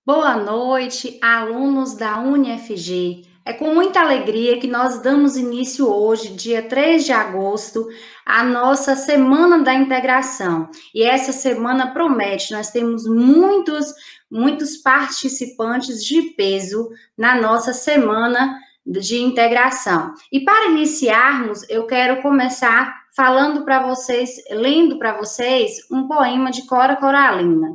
Boa noite, alunos da UniFG. É com muita alegria que nós damos início hoje, dia 3 de agosto, à nossa Semana da Integração. E essa semana promete, nós temos muitos participantes de peso na nossa Semana de Integração. E para iniciarmos, eu quero começar falando para vocês, lendo para vocês um poema de Cora Coralina.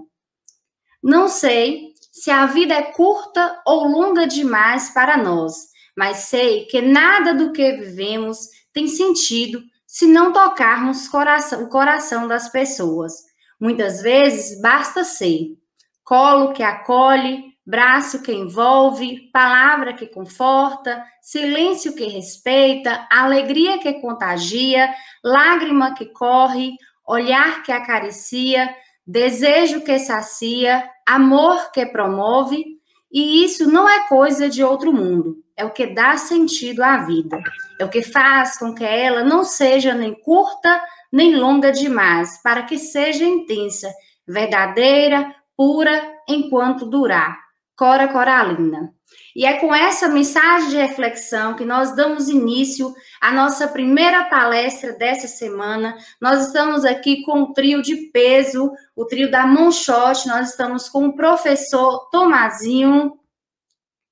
Não sei se a vida é curta ou longa demais para nós, mas sei que nada do que vivemos tem sentido se não tocarmos o coração das pessoas. Muitas vezes basta ser colo que acolhe, braço que envolve, palavra que conforta, silêncio que respeita, alegria que contagia, lágrima que corre, olhar que acaricia, desejo que sacia, amor que promove, e isso não é coisa de outro mundo, é o que dá sentido à vida, é o que faz com que ela não seja nem curta nem longa demais, para que seja intensa, verdadeira, pura, enquanto durar. Cora Coralina. E é com essa mensagem de reflexão que nós damos início à nossa primeira palestra dessa semana. Nós estamos aqui com o trio de peso, o trio da Moonshot. Nós estamos com o professor Tomazinho.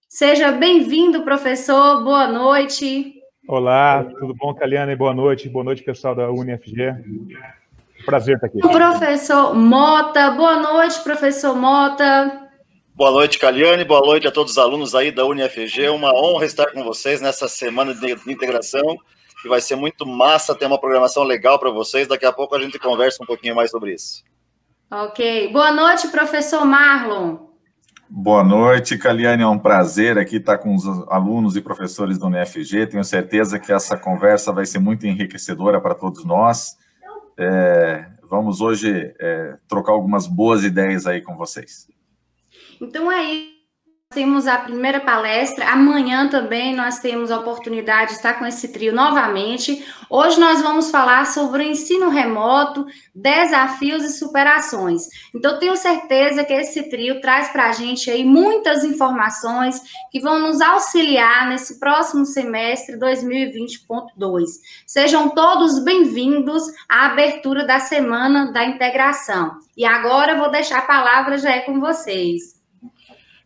Seja bem-vindo, professor. Boa noite. Olá, tudo bom, Kaliane? Boa noite, pessoal da UniFG. Prazer estar aqui. O professor Mota. Boa noite, professor Mota. Boa noite, Kaliane. Boa noite a todos os alunos aí da UniFG. É uma honra estar com vocês nessa semana de integração, que vai ser muito massa, ter uma programação legal para vocês. Daqui a pouco a gente conversa um pouquinho mais sobre isso. Ok. Boa noite, professor Marlon. Boa noite, Kaliane. É um prazer aqui estar com os alunos e professores da UniFG. Tenho certeza que essa conversa vai ser muito enriquecedora para todos nós. Vamos hoje trocar algumas boas ideias aí com vocês. Então aí temos a primeira palestra. Amanhã também nós temos a oportunidade de estar com esse trio novamente. Hoje nós vamos falar sobre o ensino remoto, desafios e superações. Então tenho certeza que esse trio traz para a gente aí muitas informações que vão nos auxiliar nesse próximo semestre 2020.2. Sejam todos bem-vindos à abertura da Semana da Integração. E agora eu vou deixar a palavra já com vocês.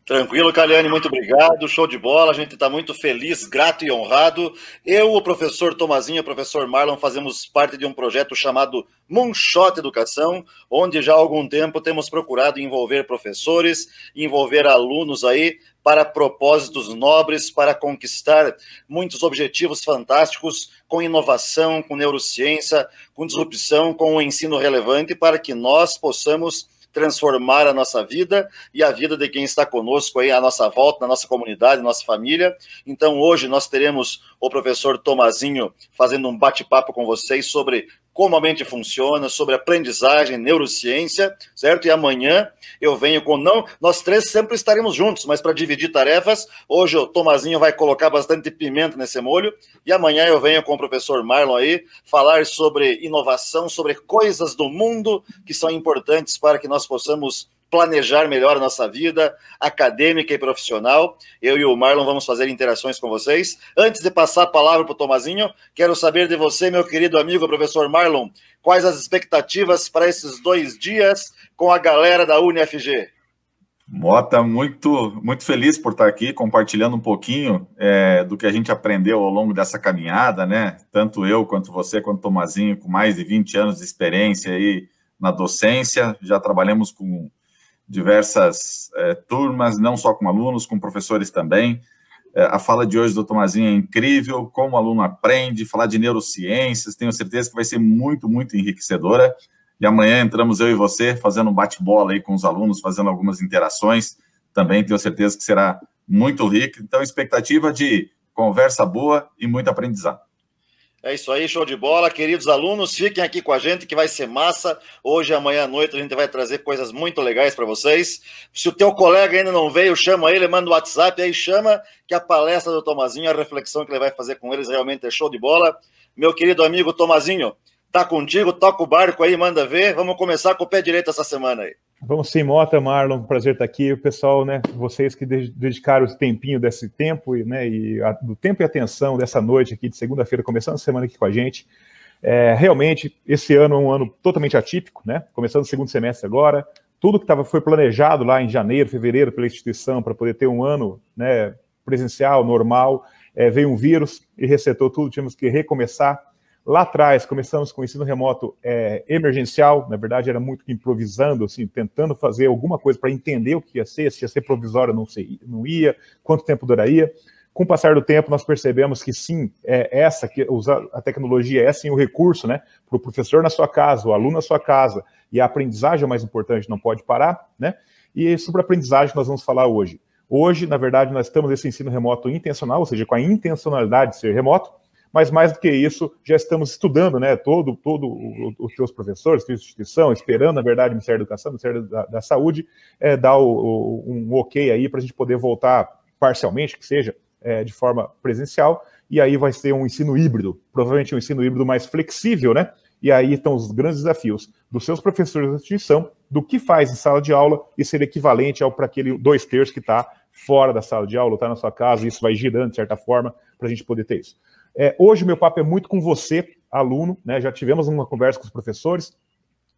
Tranquilo, Kaliane, muito obrigado, show de bola, a gente está muito feliz, grato e honrado. Eu, o professor Tomazinho e o professor Marlon fazemos parte de um projeto chamado Moonshot Educação, onde já há algum tempo temos procurado envolver professores, envolver alunos aí para propósitos nobres, para conquistar muitos objetivos fantásticos com inovação, com neurociência, com disrupção, com um ensino relevante para que nós possamos transformar a nossa vida e a vida de quem está conosco aí à nossa volta, na nossa comunidade, na nossa família. Então, hoje nós teremos o professor Tomazinho fazendo um bate-papo com vocês sobre como a mente funciona, sobre aprendizagem, neurociência, certo? E amanhã eu venho com... Nós três sempre estaremos juntos, mas para dividir tarefas, hoje o Tomazinho vai colocar bastante pimenta nesse molho, e amanhã eu venho com o professor Marlon aí, falar sobre inovação, sobre coisas do mundo que são importantes para que nós possamos planejar melhor a nossa vida acadêmica e profissional. Eu e o Marlon vamos fazer interações com vocês. Antes de passar a palavra para o Tomazinho, quero saber de você, meu querido amigo professor Marlon, quais as expectativas para esses 2 dias com a galera da UniFG? Mota, muito feliz por estar aqui compartilhando um pouquinho do que a gente aprendeu ao longo dessa caminhada, né? Tanto eu, quanto você, quanto o Tomazinho, com mais de 20 anos de experiência aí na docência, já trabalhamos com diversas turmas, não só com alunos, com professores também. A fala de hoje do Tomazinho é incrível, como o aluno aprende, falar de neurociências, tenho certeza que vai ser muito enriquecedora. E amanhã entramos eu e você fazendo um bate-bola aí com os alunos, fazendo algumas interações, também tenho certeza que será muito rico. Então, expectativa de conversa boa e muito aprendizado. É isso aí, show de bola. Queridos alunos, fiquem aqui com a gente que vai ser massa. Hoje, amanhã à noite, a gente vai trazer coisas muito legais para vocês. Se o teu colega ainda não veio, chama ele, manda o WhatsApp, aí chama que a palestra do Tomazinho, a reflexão que ele vai fazer com eles realmente é show de bola. Meu querido amigo Tomazinho, tá contigo, toca o barco aí, manda ver. Vamos começar com o pé direito essa semana aí. Vamos sim, Mota, Marlon, prazer estar aqui. O pessoal, né, vocês que dedicaram o tempinho desse tempo, né, do tempo e atenção dessa noite aqui de segunda-feira, começando a semana aqui com a gente. Realmente, esse ano é um ano totalmente atípico, né? Começando o segundo semestre agora. Tudo que foi planejado lá em janeiro, fevereiro pela instituição para poder ter um ano, né, presencial, normal, veio um vírus e resetou tudo, tivemos que recomeçar. Lá atrás, começamos com o ensino remoto emergencial, na verdade era muito improvisando, assim, tentando fazer alguma coisa para entender o que ia ser, se ia ser provisório ou não ia, quanto tempo duraria. Com o passar do tempo, nós percebemos que sim, usar a tecnologia é sim o recurso, né, para o professor na sua casa, o aluno na sua casa, e a aprendizagem é o mais importante, não pode parar, né, e sobre a aprendizagem nós vamos falar hoje. Hoje, na verdade, nós estamos nesse ensino remoto intencional, ou seja, com a intencionalidade de ser remoto, mas mais do que isso, já estamos estudando, né, todo os seus professores, sua instituição, esperando, na verdade, o Ministério da Educação, o Ministério da Saúde, dar um ok aí para a gente poder voltar parcialmente, que seja, de forma presencial, e aí vai ser um ensino híbrido, provavelmente um ensino híbrido mais flexível, né? E aí estão os grandes desafios dos seus professores da instituição, do que faz em sala de aula e ser equivalente para aquele 2/3 que está fora da sala de aula, está na sua casa, e isso vai girando de certa forma para a gente poder ter isso. Hoje o meu papo é muito com você, aluno, né? Já tivemos uma conversa com os professores,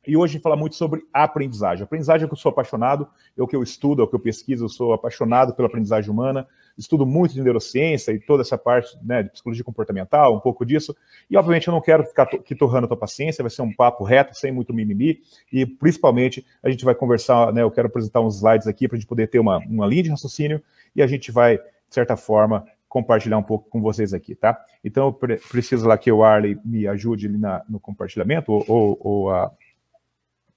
e hoje a gente fala muito sobre aprendizagem. Aprendizagem é o que eu sou apaixonado, é o que eu estudo, é o que eu pesquiso, eu sou apaixonado pela aprendizagem humana, estudo muito de neurociência e toda essa parte, né, de psicologia comportamental, um pouco disso, e obviamente eu não quero ficar aqui torrando a tua paciência, vai ser um papo reto, sem muito mimimi, e principalmente a gente vai conversar, né, eu quero apresentar uns slides aqui para a gente poder ter uma linha de raciocínio, e a gente vai, de certa forma, compartilhar um pouco com vocês aqui, tá? Então eu preciso lá que o Arley me ajude ali no compartilhamento, ou a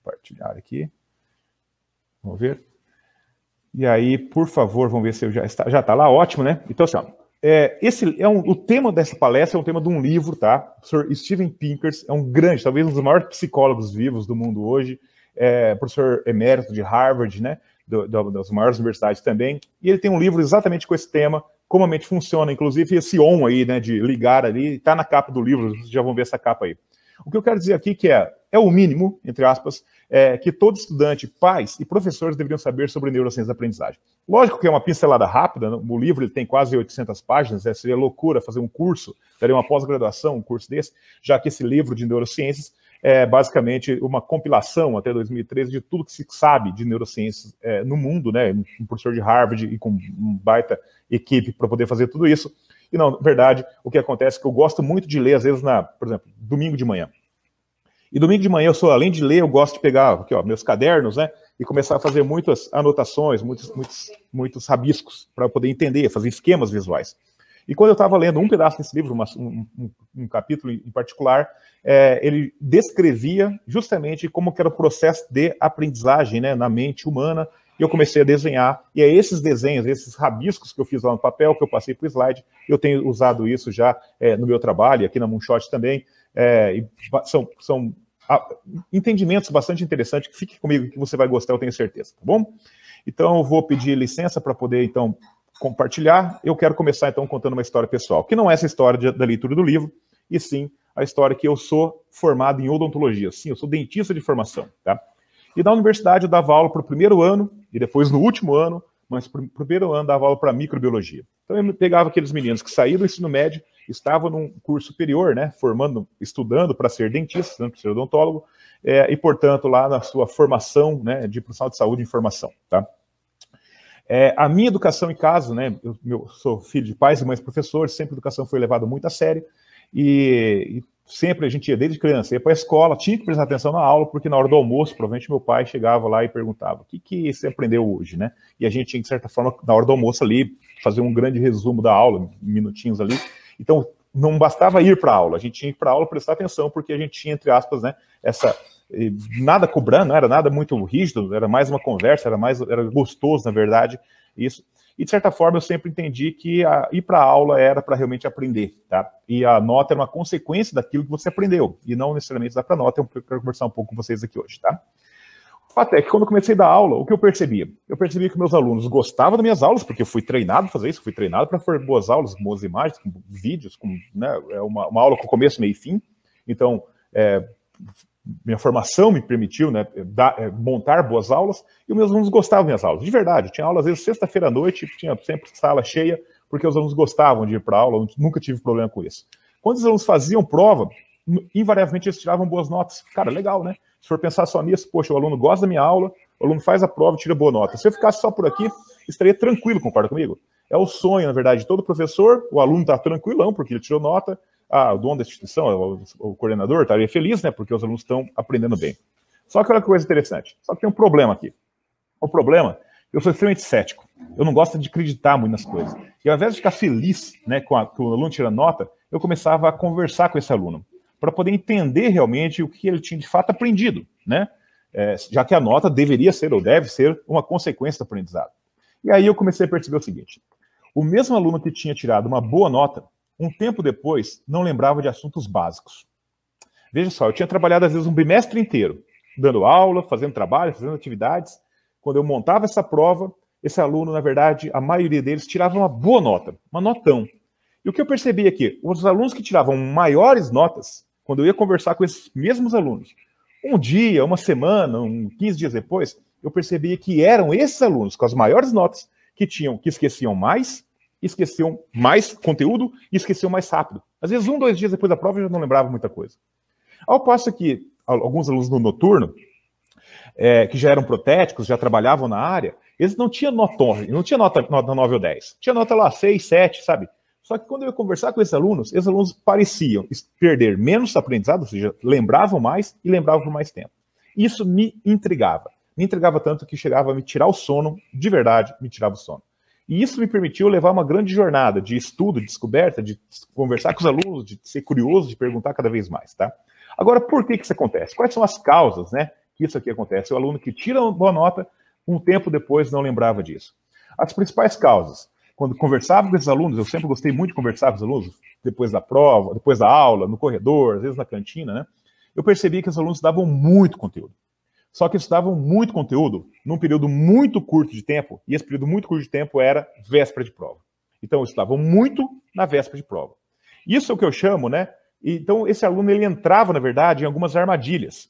compartilhar aqui. Vamos ver. E aí, por favor, vamos ver se eu já está lá, ótimo, né? Então, assim, ó, o tema dessa palestra é um tema de um livro, tá? O professor Steven Pinkers é um grande, talvez um dos maiores psicólogos vivos do mundo hoje, professor emérito de Harvard, né? Das maiores universidades também, e ele tem um livro exatamente com esse tema, como a mente funciona, inclusive esse on aí, né, de ligar ali, está na capa do livro, vocês já vão ver essa capa aí. O que eu quero dizer aqui que é o mínimo, entre aspas, que todo estudante, pais e professores deveriam saber sobre neurociência da aprendizagem. Lógico que é uma pincelada rápida, o livro ele tem quase 800 páginas, seria loucura fazer um curso, daria uma pós-graduação, um curso desse, já que esse livro de neurociências é basicamente uma compilação até 2013 de tudo que se sabe de neurociências no mundo, né, um professor de Harvard e com uma baita equipe para poder fazer tudo isso. E não, na verdade, o que acontece é que eu gosto muito de ler, às vezes, por exemplo, domingo de manhã. E domingo de manhã, além de ler, eu gosto de pegar aqui, ó, meus cadernos, né, e começar a fazer muitas anotações, muitos rabiscos, para poder entender, fazer esquemas visuais. E quando eu estava lendo um pedaço desse livro, um capítulo em particular, ele descrevia justamente como que era o processo de aprendizagem, né, na mente humana, e eu comecei a desenhar, e é esses desenhos, esses rabiscos que eu fiz lá no papel, que eu passei para o slide, eu tenho usado isso já no meu trabalho, aqui na Moonshot também, e são entendimentos bastante interessantes, que fique comigo que você vai gostar, eu tenho certeza, tá bom? Então eu vou pedir licença para poder, então, compartilhar. Eu quero começar, então, contando uma história pessoal, que não é essa história da leitura do livro, e sim a história que eu sou formado em odontologia. Sim, eu sou dentista de formação, tá? E na universidade eu dava aula para o primeiro ano, e depois no último ano, mas para o primeiro ano dava aula para microbiologia. Então eu pegava aqueles meninos que saíram do ensino médio, estavam num curso superior, né, estudando para ser dentista, para ser odontólogo, e portanto lá na sua formação, né, de profissional de saúde e informação, tá? A minha educação em casa, né, eu sou filho de pais e mães professores, sempre a educação foi levada muito a sério, e sempre a gente ia desde criança, ia para a escola, tinha que prestar atenção na aula, porque na hora do almoço, provavelmente meu pai chegava lá e perguntava, o que você aprendeu hoje, né? E a gente tinha que, de certa forma, na hora do almoço ali, fazer um grande resumo da aula, minutinhos ali. Então, não bastava ir para a aula, a gente tinha que ir para a aula prestar atenção, porque a gente tinha, entre aspas, né, nada cobrando, não era nada muito rígido, era mais uma conversa, era gostoso, na verdade, isso. E, de certa forma, eu sempre entendi que ir para a aula era para realmente aprender, tá? E a nota era uma consequência daquilo que você aprendeu, e não necessariamente dar para nota. Eu quero conversar um pouco com vocês aqui hoje, tá? O fato é que quando eu comecei a dar aula, o que eu percebia? Eu percebia que meus alunos gostavam das minhas aulas, porque eu fui treinado a fazer isso, fui treinado para fazer boas aulas, com boas imagens, com vídeos, com, né, uma aula com começo, meio e fim. Então, minha formação me permitiu, né, montar boas aulas, e os meus alunos gostavam das minhas aulas, de verdade. Eu tinha aula, às vezes, sexta-feira à noite, tinha sempre sala cheia, porque os alunos gostavam de ir para a aula, eu nunca tive problema com isso. Quando os alunos faziam prova, invariavelmente eles tiravam boas notas. Cara, legal, né? Se for pensar só nisso, poxa, o aluno gosta da minha aula, o aluno faz a prova e tira boa nota. Se eu ficasse só por aqui, estaria tranquilo, concorda comigo? É o sonho, na verdade, de todo professor, o aluno está tranquilão, porque ele tirou nota, o dono da instituição, o coordenador, estaria feliz, né, porque os alunos estão aprendendo bem. Só que olha que coisa interessante, só que tem um problema aqui. O problema, eu sou extremamente cético, eu não gosto de acreditar muito nas coisas. E ao invés de ficar feliz, né, com o aluno tirando nota, eu começava a conversar com esse aluno, para poder entender realmente o que ele tinha de fato aprendido, né? Já que a nota deveria ser, ou deve ser, uma consequência do aprendizado. E aí eu comecei a perceber o seguinte, o mesmo aluno que tinha tirado uma boa nota, um tempo depois, não lembrava de assuntos básicos. Veja só, eu tinha trabalhado às vezes um bimestre inteiro, dando aula, fazendo trabalho, fazendo atividades. Quando eu montava essa prova, esse aluno, na verdade, a maioria deles tirava uma boa nota, uma notão. E o que eu percebi aqui, os alunos que tiravam maiores notas, quando eu ia conversar com esses mesmos alunos, um dia, uma semana, 15 dias depois, eu percebi que eram esses alunos com as maiores notas que esqueciam mais conteúdo e esqueciam mais rápido. Às vezes, 2 dias depois da prova, eu já não lembrava muita coisa. Ao passo que alguns alunos no noturno, que já eram protéticos, já trabalhavam na área, eles não tinham nota 9 ou 10. Tinha nota lá 6, 7, sabe? Só que quando eu ia conversar com esses alunos pareciam perder menos aprendizado, ou seja, lembravam mais e lembravam por mais tempo. Isso me intrigava. Me intrigava tanto que chegava a me tirar o sono, de verdade, me tirava o sono. E isso me permitiu levar uma grande jornada de estudo, de descoberta, de conversar com os alunos, de ser curioso, de perguntar cada vez mais, tá? Agora, por que isso acontece? Quais são as causas, né, que isso aqui acontece? O aluno que tira uma boa nota, um tempo depois não lembrava disso. As principais causas. Quando conversava com esses alunos, eu sempre gostei muito de conversar com os alunos, depois da prova, depois da aula, no corredor, às vezes na cantina, né? Eu percebi que os alunos davam muito conteúdo. Só que estudavam muito conteúdo num período muito curto de tempo, e esse período muito curto de tempo era véspera de prova. Então, estudavam muito na véspera de prova. Isso é o que eu chamo, né? Então, esse aluno, ele entrava, na verdade, em algumas armadilhas.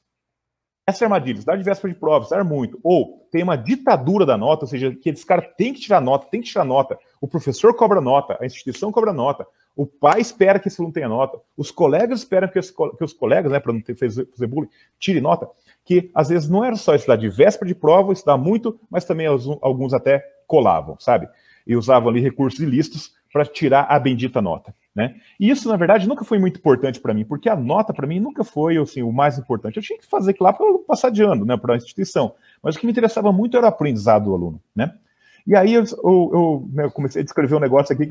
Essa armadilha, estudar de véspera de prova, estudar muito, ou tem uma ditadura da nota, ou seja, que esse cara tem que tirar nota, o professor cobra nota, a instituição cobra nota, o pai espera que esse aluno tenha nota, os colegas esperam que os colegas, né, para não fazer bullying, tire nota, que às vezes não era só estudar de véspera de prova, estudar muito, mas também alguns até colavam, sabe? E usavam ali recursos ilícitos para tirar a bendita nota, né? E isso, na verdade, nunca foi muito importante para mim, porque a nota, para mim, nunca foi assim, o mais importante. Eu tinha que fazer aquilo lá para passar de ano, né, para a instituição. Mas o que me interessava muito era o aprendizado do aluno, né? E aí eu comecei a descrever um negócio aqui,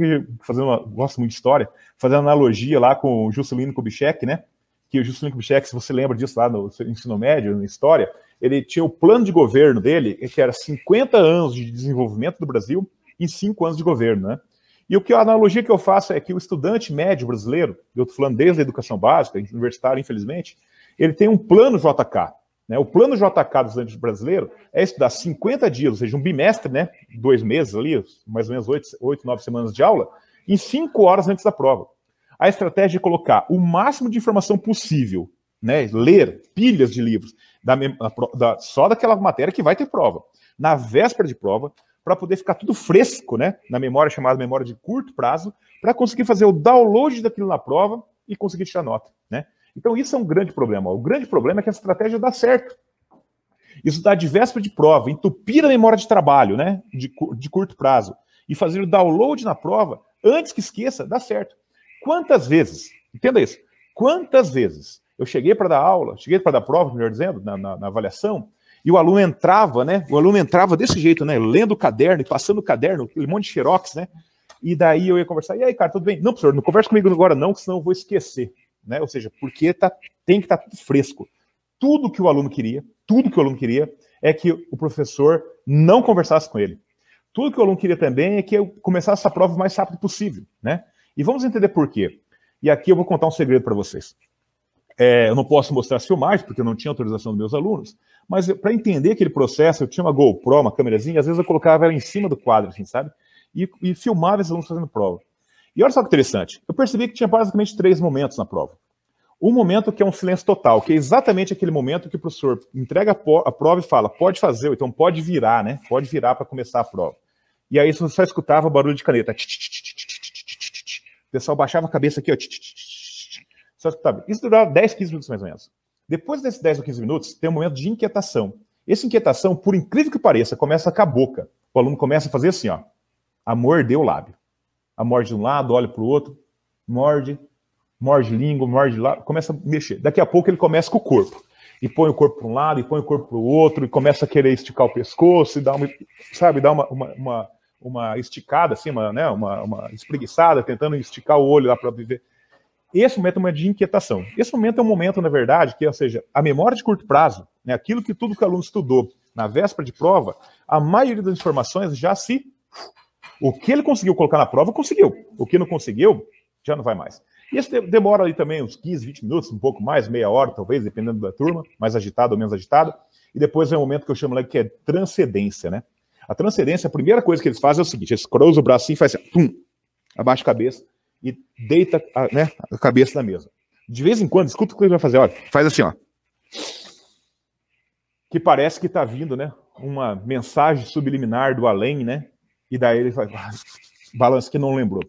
gosto muito de história, fazendo analogia lá com o Juscelino Kubitschek, né? Que o Juscelino Kubitschek, se você lembra disso lá no ensino médio, na história, ele tinha o plano de governo dele, que era 50 anos de desenvolvimento do Brasil e 5 anos de governo, né? E a analogia que eu faço é que o estudante médio brasileiro, eu estou falando desde a educação básica, universitária, infelizmente, ele tem um plano JK. Né? O plano JK do estudante brasileiro é estudar 50 dias, ou seja, um bimestre, né? 2 meses ali, mais ou menos 8, 9 semanas de aula, em 5 horas antes da prova. A estratégia é colocar o máximo de informação possível, né? Ler pilhas de livros, só daquela matéria que vai ter prova, na véspera de prova, para poder ficar tudo fresco, né, na memória chamada memória de curto prazo, para conseguir fazer o download daquilo na prova e conseguir tirar nota, né? Então isso é um grande problema. O grande problema é que a estratégia dá certo. Isso dá de véspera de prova, entupir a memória de trabalho, né, de curto prazo, e fazer o download na prova, antes que esqueça, dá certo. Quantas vezes, entenda isso, quantas vezes eu cheguei para dar aula, cheguei para dar prova, melhor dizendo, na avaliação, e o aluno entrava, né? O aluno entrava desse jeito, né? Lendo o caderno e passando o caderno, aquele monte de xerox, né? E daí eu ia conversar. E aí, cara, tudo bem? Não, professor, não conversa comigo agora não, senão eu vou esquecer, né? Ou seja, porque tem que estar tudo fresco. Tudo que o aluno queria é que o professor não conversasse com ele. Tudo que o aluno queria também é que eu começasse essa prova o mais rápido possível, né? E vamos entender por quê. E aqui eu vou contar um segredo para vocês. Eu não posso mostrar as filmagens, porque eu não tinha autorização dos meus alunos, mas para entender aquele processo, eu tinha uma GoPro, uma câmerazinha, às vezes eu colocava ela em cima do quadro, assim, sabe? E filmava esses alunos fazendo prova. E olha só que interessante, eu percebi que tinha basicamente 3 momentos na prova. Um momento que é um silêncio total, que é exatamente aquele momento que o professor entrega a prova e fala, pode fazer, ou então pode virar, né? Pode virar para começar a prova. E aí você só escutava barulho de caneta. O pessoal baixava a cabeça aqui, ó. Só escutava. Isso durava 10, 15 minutos mais ou menos. Depois desses 10 ou 15 minutos, tem um momento de inquietação. Essa inquietação, por incrível que pareça, começa com a boca. O aluno começa a fazer assim, ó. A morder o lábio. A morde de um lado, olha para o outro, morde língua, morde lá, começa a mexer. Daqui a pouco ele começa com o corpo. E põe o corpo para um lado, e põe o corpo para o outro, e começa a querer esticar o pescoço, e dá uma esticada, assim, uma espreguiçada, tentando esticar o olho lá para viver. Esse momento é um momento de inquietação. Esse momento é um momento, na verdade, que, ou seja, a memória de curto prazo, né, aquilo que tudo que o aluno estudou na véspera de prova, a maioria das informações já se... O que ele conseguiu colocar na prova, conseguiu. O que não conseguiu, já não vai mais. E esse demora ali também uns 15, 20 minutos, um pouco mais, meia hora talvez, dependendo da turma, mais agitada ou menos agitada. E depois é um momento que eu chamo lá que é transcendência, né? A transcendência, a primeira coisa que eles fazem é o seguinte, eles cruzam o bracinho e fazem assim, pum, abaixa a cabeça e deita a cabeça na mesa. De vez em quando, escuta o que ele vai fazer, olha, faz assim, ó. Que parece que está vindo, né? Uma mensagem subliminar do além, né? E daí ele vai, balança que não lembrou.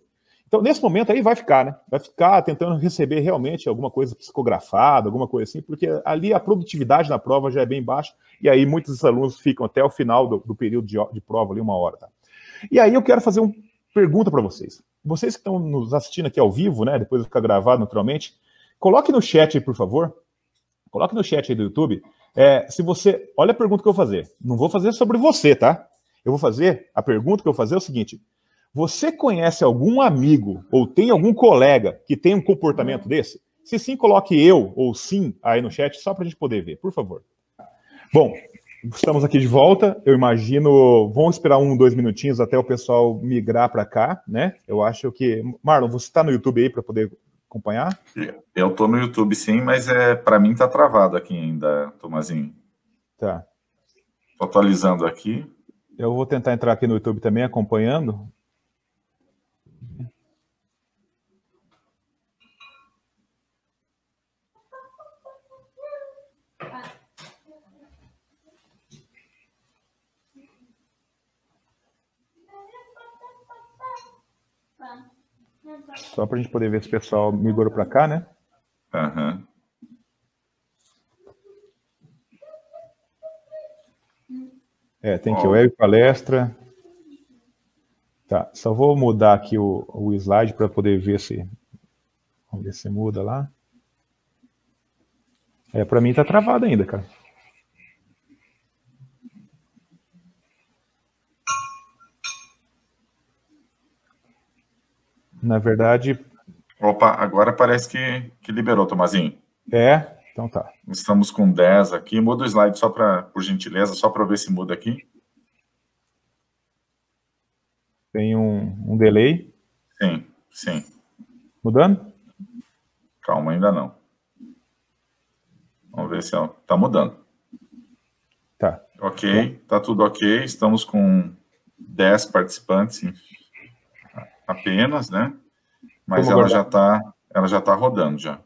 Então, nesse momento aí vai ficar, né? Vai ficar tentando receber realmente alguma coisa psicografada, alguma coisa assim, porque ali a produtividade na prova já é bem baixa, e aí muitos dos alunos ficam até o final do período de prova ali, 1 hora, tá? E aí eu quero fazer uma pergunta para vocês. Vocês que estão nos assistindo aqui ao vivo, né? Depois vai ficar gravado naturalmente, coloque no chat aí, por favor. Coloque no chat aí do YouTube. Se você... Olha a pergunta que eu vou fazer. Não vou fazer sobre você, tá? Eu vou fazer... A pergunta que eu vou fazer é o seguinte... Você conhece algum amigo ou tem algum colega que tem um comportamento desse? Se sim, coloque eu ou sim aí no chat, só para a gente poder ver, por favor. Bom, estamos aqui de volta. Eu imagino... Vamos esperar 1, 2 minutinhos até o pessoal migrar para cá, né? Eu acho que... Marlon, você está no YouTube aí para poder acompanhar? Eu estou no YouTube, sim, mas para mim está travado aqui ainda, Tomazinho. Tá. Estou atualizando aqui. Eu vou tentar entrar aqui no YouTube também, acompanhando. Só para a gente poder ver se o pessoal migrou para cá, né? Aham. Tem que web palestra. Tá, só vou mudar aqui o slide para poder ver se... Vamos ver se muda lá. Para mim tá travado ainda, cara. Na verdade... Opa, agora parece que liberou, Tomazinho. Então tá. Estamos com 10 aqui. Muda o slide só por gentileza, só para ver se muda aqui. Tem um delay. Sim. Mudando? Calma, ainda não. Vamos ver se está mudando. Tá. Ok, tá tudo ok. Estamos com 10 participantes apenas, né? Mas ela já tá rodando já.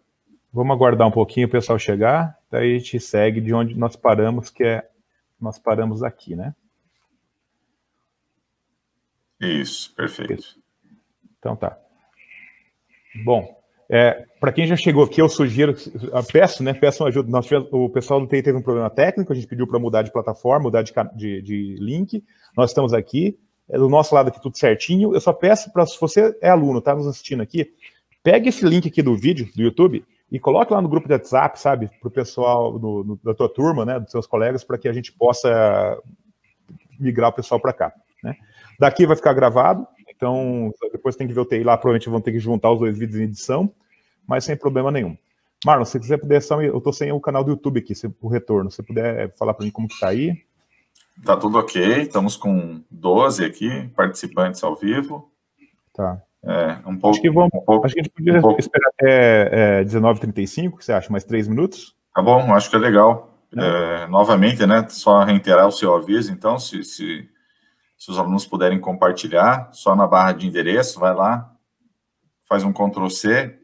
Vamos aguardar um pouquinho o pessoal chegar, daí a gente segue de onde nós paramos, nós paramos aqui, né? Isso, perfeito. Então tá. Bom, para quem já chegou aqui, eu sugiro, peço uma ajuda. O pessoal do TI teve um problema técnico, a gente pediu para mudar de plataforma, mudar de link. Nós estamos aqui, do nosso lado aqui tudo certinho. Eu só peço para, se você é aluno, tá nos assistindo aqui, pegue esse link aqui do vídeo, do YouTube, e coloque lá no grupo de WhatsApp, sabe, para o pessoal da tua turma, né, dos seus colegas, para que a gente possa migrar o pessoal para cá, né? Daqui vai ficar gravado, então depois tem que ver o TI lá, provavelmente vão ter que juntar os 2 vídeos em edição, mas sem problema nenhum. Marlon, se você puder, eu estou sem o canal do YouTube aqui, o retorno, se você puder falar para mim como que está aí. Tá tudo ok, estamos com 12 aqui, participantes ao vivo. Tá. Acho que a gente podia esperar até 19h35, o que você acha? Mais 3 minutos? Tá bom, acho que é legal. Novamente, né, só reiterar o seu aviso, então, se os alunos puderem compartilhar, só na barra de endereço, vai lá, faz um Ctrl+C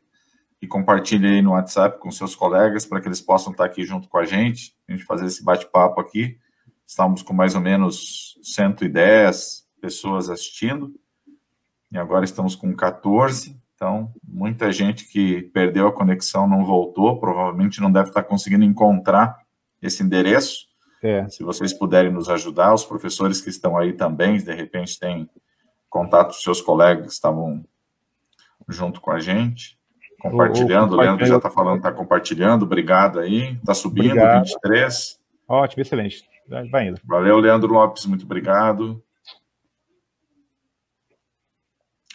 e compartilhe aí no WhatsApp com seus colegas para que eles possam estar aqui junto com a gente fazer esse bate-papo aqui. Estamos com mais ou menos 110 pessoas assistindo e agora estamos com 14. Então, muita gente que perdeu a conexão não voltou, provavelmente não deve estar conseguindo encontrar esse endereço. Se vocês puderem nos ajudar, os professores que estão aí também, de repente têm contato com seus colegas que estavam junto com a gente, compartilhando. O Leandro já está falando, está compartilhando, obrigado aí, está subindo, obrigado. 23. Ótimo, excelente, vai indo. Valeu, Leandro Lopes, muito obrigado.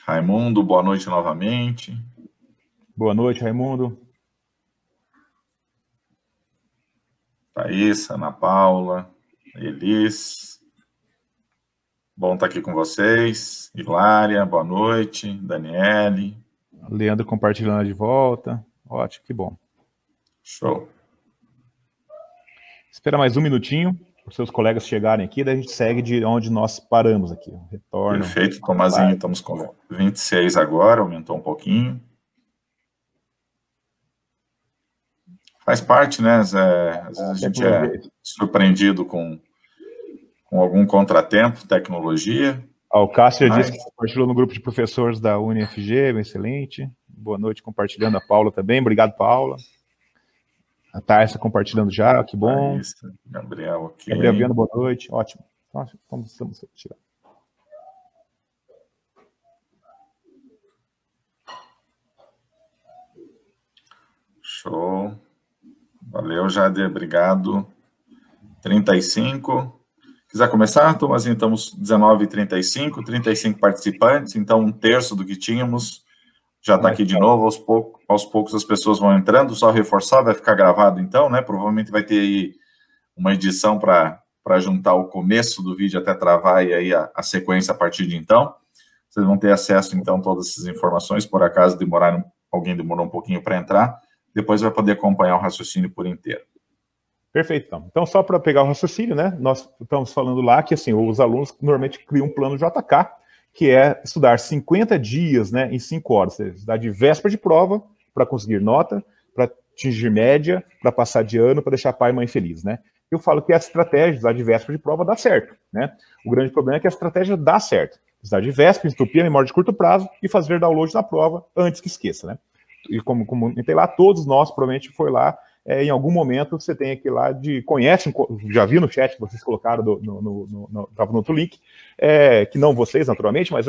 Raimundo, boa noite novamente. Boa noite, Raimundo. Thaís, Ana Paula, Elis. Bom estar aqui com vocês. Hilária, boa noite. Daniele. Leandro compartilhando de volta. Ótimo, que bom. Show. Espera mais um minutinho para os seus colegas chegarem aqui, daí a gente segue de onde nós paramos aqui. Retorno. Perfeito, Tomazinho. Estamos com 26 agora, aumentou um pouquinho. Faz parte, né, Zé? Às vezes a gente é surpreendido com algum contratempo, tecnologia. O Cássio disse que compartilhou no grupo de professores da UniFG, excelente. Boa noite, compartilhando a Paula também. Obrigado, Paula. A Thaisa compartilhando já, que bom. Gabriel aqui. Gabriel Viana, boa noite. Ótimo. Nossa, vamos tirar. Show. Valeu, Jader, obrigado. 35. Quiser começar, Tomazinho, estamos 19h35, 35 participantes, então 1/3 do que tínhamos já está aqui de novo, aos poucos as pessoas vão entrando, só reforçar, vai ficar gravado então, né? Provavelmente vai ter aí uma edição para juntar o começo do vídeo até travar e aí a sequência a partir de então. Vocês vão ter acesso então a todas essas informações, por acaso alguém demorou um pouquinho para entrar, depois vai poder acompanhar o raciocínio por inteiro. Perfeito, então. Então, só para pegar o raciocínio, né, nós estamos falando lá que, assim, os alunos normalmente criam um plano JK, que é estudar 50 dias, né, em 5 horas, ou seja, estudar de véspera de prova para conseguir nota, para atingir média, para passar de ano, para deixar pai e mãe felizes, né. Eu falo que a estratégia de estudar de véspera de prova dá certo, né. O grande problema é que a estratégia dá certo. Estudar de véspera, entupir a memória de curto prazo e fazer download na prova antes que esqueça, né. E como comentei lá, todos nós provavelmente foi lá, em algum momento você tem aqui lá já vi no chat que vocês colocaram, estava no outro link, que não vocês, naturalmente, mas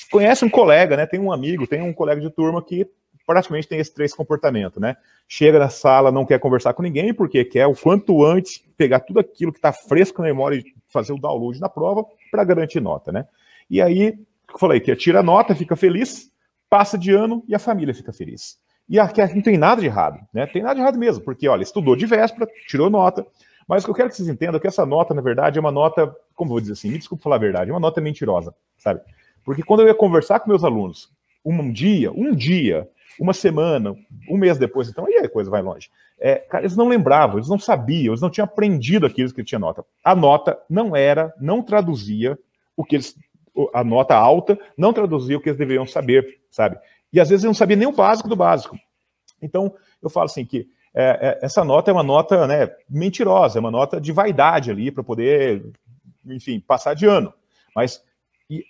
conhece um colega, né, tem um amigo, tem um colega de turma que praticamente tem esses 3 comportamentos, né, chega na sala, não quer conversar com ninguém, porque quer o quanto antes pegar tudo aquilo que está fresco na memória e fazer o download na prova para garantir nota, né, e aí, eu falei que tira a nota, fica feliz, passa de ano e a família fica feliz. E aqui não tem nada de errado, né? Tem nada de errado mesmo, porque, olha, estudou de véspera, tirou nota, mas o que eu quero que vocês entendam é que essa nota, na verdade, é uma nota, como vou dizer assim, me desculpe falar a verdade, é uma nota mentirosa, sabe? Porque quando eu ia conversar com meus alunos, um dia, uma semana, um mês depois, então aí a coisa vai longe. Cara, eles não lembravam, eles não sabiam, eles não tinham aprendido aquilo que tinha nota. A nota não traduzia o que eles, a nota alta não traduzia o que eles deveriam saber, sabe? E às vezes eu não sabia nem o básico do básico. Então, eu falo assim que essa nota é uma nota, né, mentirosa, é uma nota de vaidade ali para poder, enfim, passar de ano. Mas, e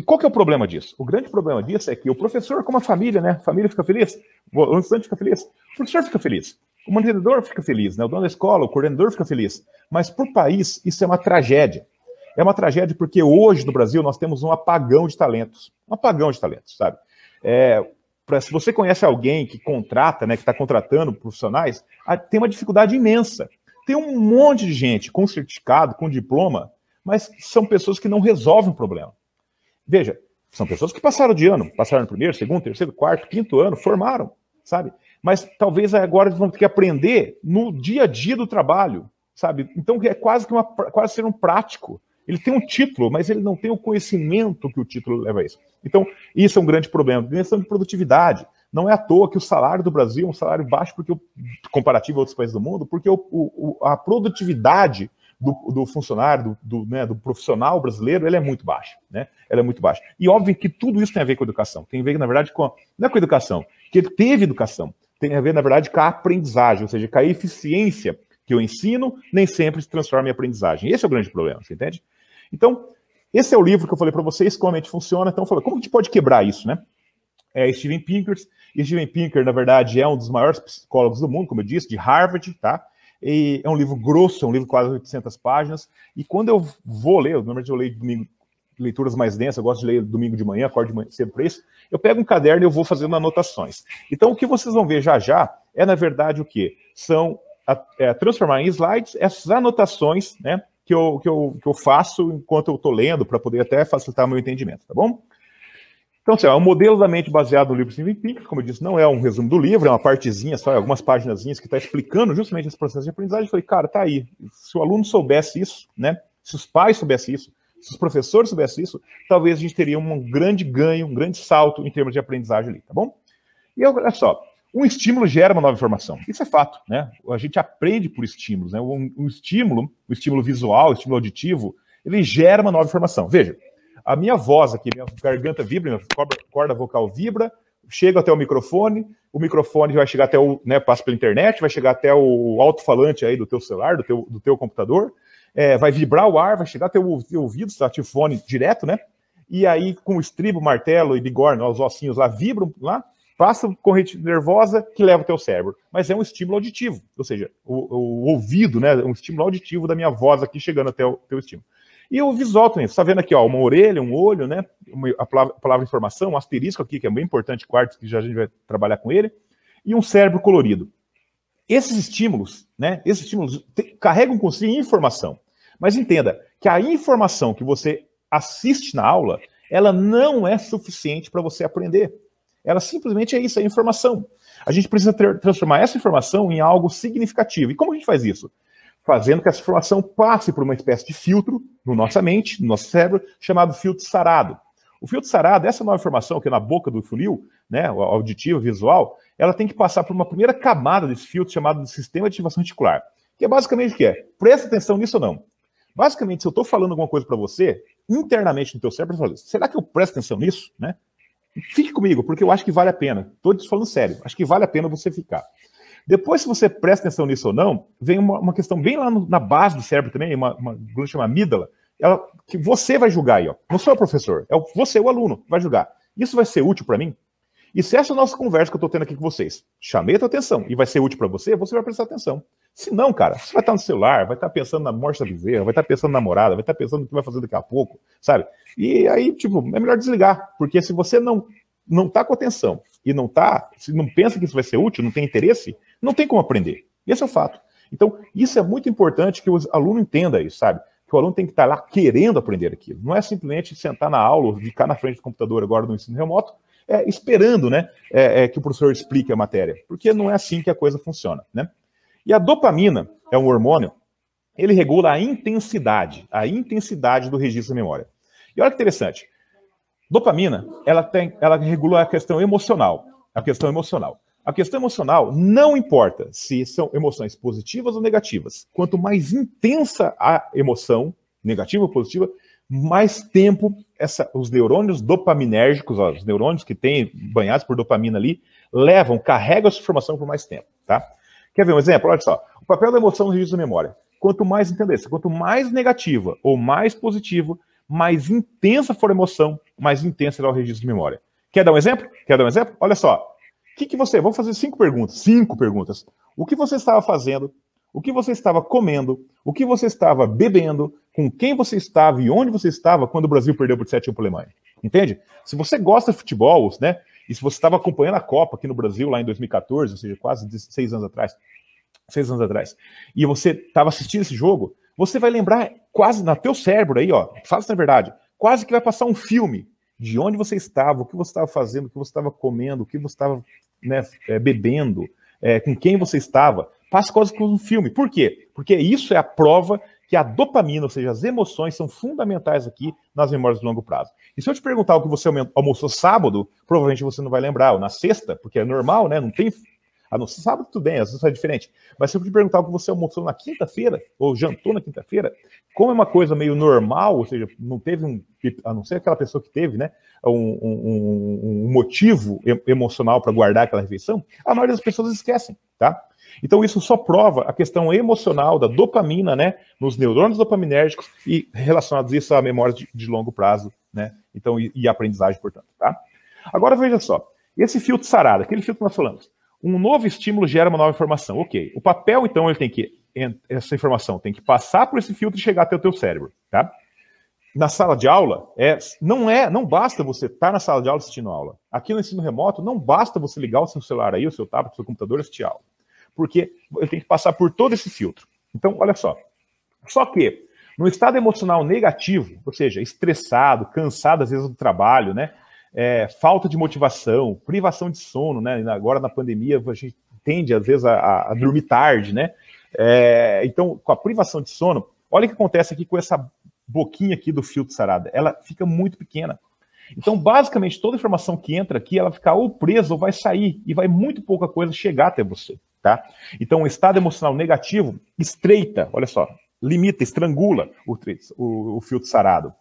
qual que é o problema disso? O grande problema disso é que o professor, como a família, né, a família fica feliz, o estudante fica feliz, o professor fica feliz, o mantenedor fica feliz, né, o dono da escola, o coordenador fica feliz. Mas, para o país, isso é uma tragédia. É uma tragédia porque hoje, no Brasil, nós temos um apagão de talentos. Um apagão de talentos, sabe? Se você conhece alguém que contrata, né, que está contratando profissionais, tem uma dificuldade imensa. Tem um monte de gente com certificado, com diploma, mas são pessoas que não resolvem o problema. Veja, são pessoas que passaram de ano, passaram no primeiro, segundo, terceiro, quarto, quinto ano, formaram, sabe? Mas talvez agora eles vão ter que aprender no dia a dia do trabalho, sabe? Então é quase ser um prático. Ele tem um título, mas ele não tem o conhecimento que o título leva a isso. Então, isso é um grande problema. Questão de produtividade. Não é à toa que o salário do Brasil é um salário baixo, comparativo a outros países do mundo, porque a produtividade do funcionário, né, do profissional brasileiro, ela é muito baixa, né? Ela é muito baixa. E óbvio que tudo isso tem a ver com a educação. Tem a ver, na verdade, não é com a educação, que teve educação. Tem a ver, na verdade, com a aprendizagem, ou seja, com a eficiência que eu ensino, nem sempre se transforma em aprendizagem. Esse é o grande problema, você entende? Então, esse é o livro que eu falei para vocês, como a gente funciona. Então, eu falei, como a gente pode quebrar isso, né? É Steven Pinker. E Steven Pinker, na verdade, é um dos maiores psicólogos do mundo, como eu disse, de Harvard, tá? E é um livro grosso, é um livro de quase 800 páginas. E quando eu vou ler, normalmente eu leio domingo, leituras mais densas, eu gosto de ler domingo de manhã, acordo de manhã cedo para isso, eu pego um caderno e eu vou fazendo anotações. Então, o que vocês vão ver já já é, na verdade, o quê? São transformar em slides essas anotações, né, que eu faço enquanto eu estou lendo, para poder até facilitar o meu entendimento, tá bom? Então, assim, é um modelo da mente baseado no livro Steven Pinker, como eu disse, não é um resumo do livro, é uma partezinha só, algumas paginazinhas que está explicando justamente esse processo de aprendizagem. Eu falei, cara, tá aí, se o aluno soubesse isso, né, se os pais soubessem isso, se os professores soubessem isso, talvez a gente teria um grande ganho, um grande salto em termos de aprendizagem ali, tá bom? E olha só, um estímulo gera uma nova informação. Isso é fato, né? A gente aprende por estímulos, né? O estímulo visual, o estímulo auditivo, ele gera uma nova informação. Veja, a minha voz aqui, minha garganta vibra, minha corda vocal vibra, chega até o microfone vai chegar até o, né, passa pela internet, vai chegar até o alto-falante aí do teu celular, do teu computador, vai vibrar o ar, vai chegar até o teu ouvido, saxofone direto, né? E aí, com o estribo, martelo e bigorna, os ossinhos lá vibram lá, passa corrente nervosa que leva o teu cérebro. Mas é um estímulo auditivo, ou seja, o ouvido, né, um estímulo auditivo da minha voz aqui chegando até o teu estímulo. E o visual também, você está vendo aqui, ó, uma orelha, um olho, né, a palavra informação, um asterisco aqui, que é bem importante, quarto, que já a gente vai trabalhar com ele, e um cérebro colorido. Esses estímulos carregam consigo informação. Mas entenda que a informação que você assiste na aula, ela não é suficiente para você aprender. Ela simplesmente é isso, é informação. A gente precisa transformar essa informação em algo significativo. E como a gente faz isso? Fazendo que essa informação passe por uma espécie de filtro na nossa mente, no nosso cérebro, chamado filtro sarado. O filtro sarado, essa nova informação que é na boca do funil, né, o auditivo, visual, ela tem que passar por uma primeira camada desse filtro chamado de sistema de ativação reticular. Que é basicamente o que é? Presta atenção nisso ou não. Basicamente, se eu estou falando alguma coisa para você, internamente no teu cérebro, você fala, será que eu presto atenção nisso? Né? Fique comigo, porque eu acho que vale a pena. Estou falando sério, acho que vale a pena você ficar. Depois, se você presta atenção nisso ou não, vem uma questão bem lá na base do cérebro também, uma glândula chamada amígdala, que você vai julgar aí, ó. Não sou o professor, você, o aluno, vai julgar. Isso vai ser útil para mim? E se essa nossa conversa que eu estou tendo aqui com vocês chamei a tua atenção e vai ser útil para você, você vai prestar atenção. Se não, cara, você vai estar no celular, vai estar pensando na morte da bezerra, vai estar pensando na namorada, vai estar pensando no que vai fazer daqui a pouco, sabe? E aí, tipo, é melhor desligar, porque se você não está com atenção e se não pensa que isso vai ser útil, não tem interesse, não tem como aprender. Esse é o fato. Então, isso é muito importante que o aluno entenda isso, sabe? Que o aluno tem que estar lá querendo aprender aquilo. Não é simplesmente sentar na aula ou ficar na frente do computador agora no ensino remoto, esperando, né, que o professor explique a matéria. Porque não é assim que a coisa funciona, né? E a dopamina é um hormônio, ele regula a intensidade do registro da memória. E olha que interessante, dopamina, ela regula a questão emocional. A questão emocional não importa se são emoções positivas ou negativas. Quanto mais intensa a emoção, negativa ou positiva, mais tempo os neurônios dopaminérgicos, ó, os neurônios que têm banhados por dopamina ali, carregam essa informação por mais tempo, tá? Quer ver um exemplo? Olha só. O papel da emoção no registro da memória. Quanto mais negativa ou mais positiva, mais intensa for a emoção, mais intensa será o registro de memória. Quer dar um exemplo? Olha só. Vamos fazer 5 perguntas. 5 perguntas. O que você estava fazendo? O que você estava comendo? O que você estava bebendo? Com quem você estava e onde você estava quando o Brasil perdeu por 7-1 para a Alemanha? Entende? Se você gosta de futebol, né? E se você estava acompanhando a Copa aqui no Brasil, lá em 2014, ou seja, quase 6 anos atrás, e você estava assistindo esse jogo, você vai lembrar quase no teu cérebro aí, ó, fala isso na verdade, quase que vai passar um filme de onde você estava, o que você estava fazendo, o que você estava comendo, o que você estava, né, bebendo, com quem você estava, passa quase como um filme. Por quê? Porque isso é a prova que a dopamina, ou seja, as emoções, são fundamentais aqui nas memórias de longo prazo. E se eu te perguntar o que você almoçou sábado, provavelmente você não vai lembrar, ou na sexta, porque é normal, né? Não tem No sábado tudo bem, às vezes é diferente. Mas se eu te perguntar o que você almoçou na quinta-feira, ou jantou na quinta-feira, como é uma coisa meio normal, ou seja, não teve a não ser aquela pessoa que teve, né, um motivo emocional para guardar aquela refeição, a maioria das pessoas esquecem, tá? Então isso só prova a questão emocional da dopamina, né, nos neurônios dopaminérgicos e relacionados isso a memórias de longo prazo, né, então, e aprendizagem, portanto, tá? Agora veja só, esse filtro sarado, aquele filtro que nós falamos, um novo estímulo gera uma nova informação, ok. O papel, então, essa informação tem que passar por esse filtro e chegar até o teu cérebro, tá? Na sala de aula, não basta você estar na sala de aula assistindo aula. Aqui no ensino remoto, não basta você ligar o seu celular aí, o seu tablet, o seu computador e assistir aula. Porque ele tem que passar por todo esse filtro. Então, olha só. Só que, no estado emocional negativo, ou seja, estressado, cansado às vezes do trabalho, né? Falta de motivação, privação de sono, né? Agora na pandemia a gente tende às vezes a dormir tarde, né? Então, com a privação de sono, olha o que acontece aqui com essa boquinha aqui do filtro sarada, ela fica muito pequena. Então, basicamente, toda informação que entra aqui, ela fica ou presa ou vai sair, e vai muito pouca coisa chegar até você, tá? Então, o estado emocional negativo estreita, olha só, limita, estrangula o filtro sarado.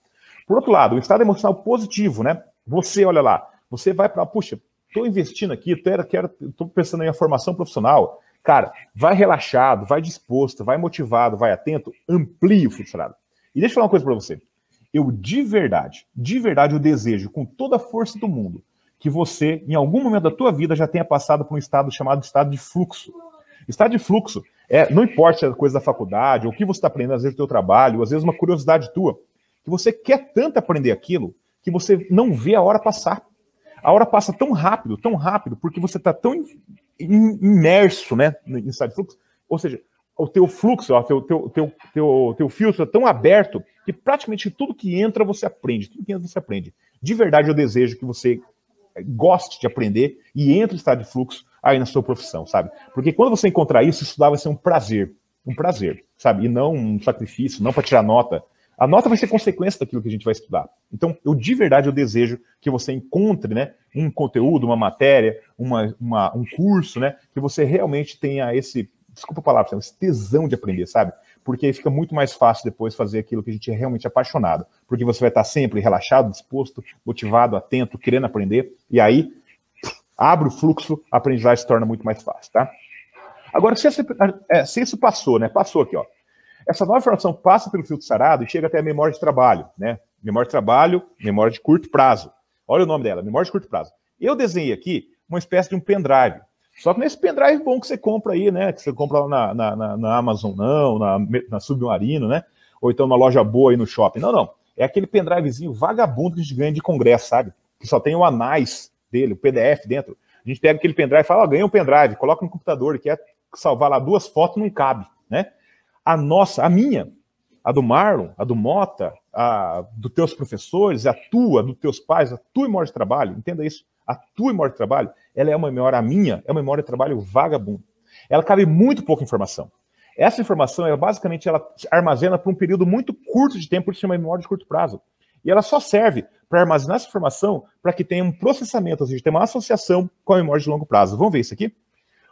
Por outro lado, o estado emocional positivo, né? Você, olha lá, você vai para, puxa, estou investindo aqui, estou pensando em formação profissional. Cara, vai relaxado, vai disposto, vai motivado, vai atento, amplie o filtro sarado. E deixa eu falar uma coisa para você. Eu de verdade, eu desejo com toda a força do mundo que você, em algum momento da tua vida, já tenha passado por um estado chamado estado de fluxo. Estado de fluxo, não importa se é coisa da faculdade, ou o que você está aprendendo, às vezes do teu trabalho, ou às vezes uma curiosidade tua, que você quer tanto aprender aquilo, que você não vê a hora passar. A hora passa tão rápido, porque você está tão imerso, né, em estado de fluxo, ou seja, o teu fluxo, teu filtro é tão aberto que praticamente tudo que entra você aprende, De verdade eu desejo que você goste de aprender e entre em estado de fluxo aí na sua profissão, sabe? Porque quando você encontrar isso, estudar vai ser um prazer, sabe? E não um sacrifício, não para tirar nota. A nota vai ser consequência daquilo que a gente vai estudar. Então, de verdade, eu desejo que você encontre, né, um conteúdo, uma matéria, um curso, né, que você realmente tenha desculpa a palavra, esse tesão de aprender, sabe? Porque aí fica muito mais fácil depois fazer aquilo que a gente é realmente apaixonado. Porque você vai estar sempre relaxado, disposto, motivado, atento, querendo aprender, e aí abre o fluxo, a aprendizagem se torna muito mais fácil, tá? Agora, se isso passou, né? Passou aqui, ó. Essa nova informação passa pelo filtro sarado e chega até a memória de trabalho, né? Memória de trabalho, memória de curto prazo. Olha o nome dela, memória de curto prazo. Eu desenhei aqui uma espécie de um pendrive. Só que nesse pendrive bom que você compra aí, né? Que você compra lá na Amazon, na Submarino, né? Ou então na loja boa aí no shopping. Não. É aquele pendrivezinho vagabundo que a gente ganha de congresso, sabe? Que só tem o anais dele, o PDF dentro. A gente pega aquele pendrive e fala, ganhei um pendrive, coloca no computador, e quer salvar lá 2 fotos, não cabe, né? A minha, a do Marlon, a do Mota, a dos teus professores, a tua, dos teus pais, a tua memória de trabalho, entenda isso, a tua memória de trabalho, ela é uma memória, a minha, é uma memória de trabalho vagabundo. Ela cabe muito pouca informação. Essa informação, basicamente, ela armazena por um período muito curto de tempo, por isso chama memória de curto prazo. E ela só serve para armazenar essa informação para que tenha um processamento, ou seja, tenha uma associação com a memória de longo prazo. Vamos ver isso aqui?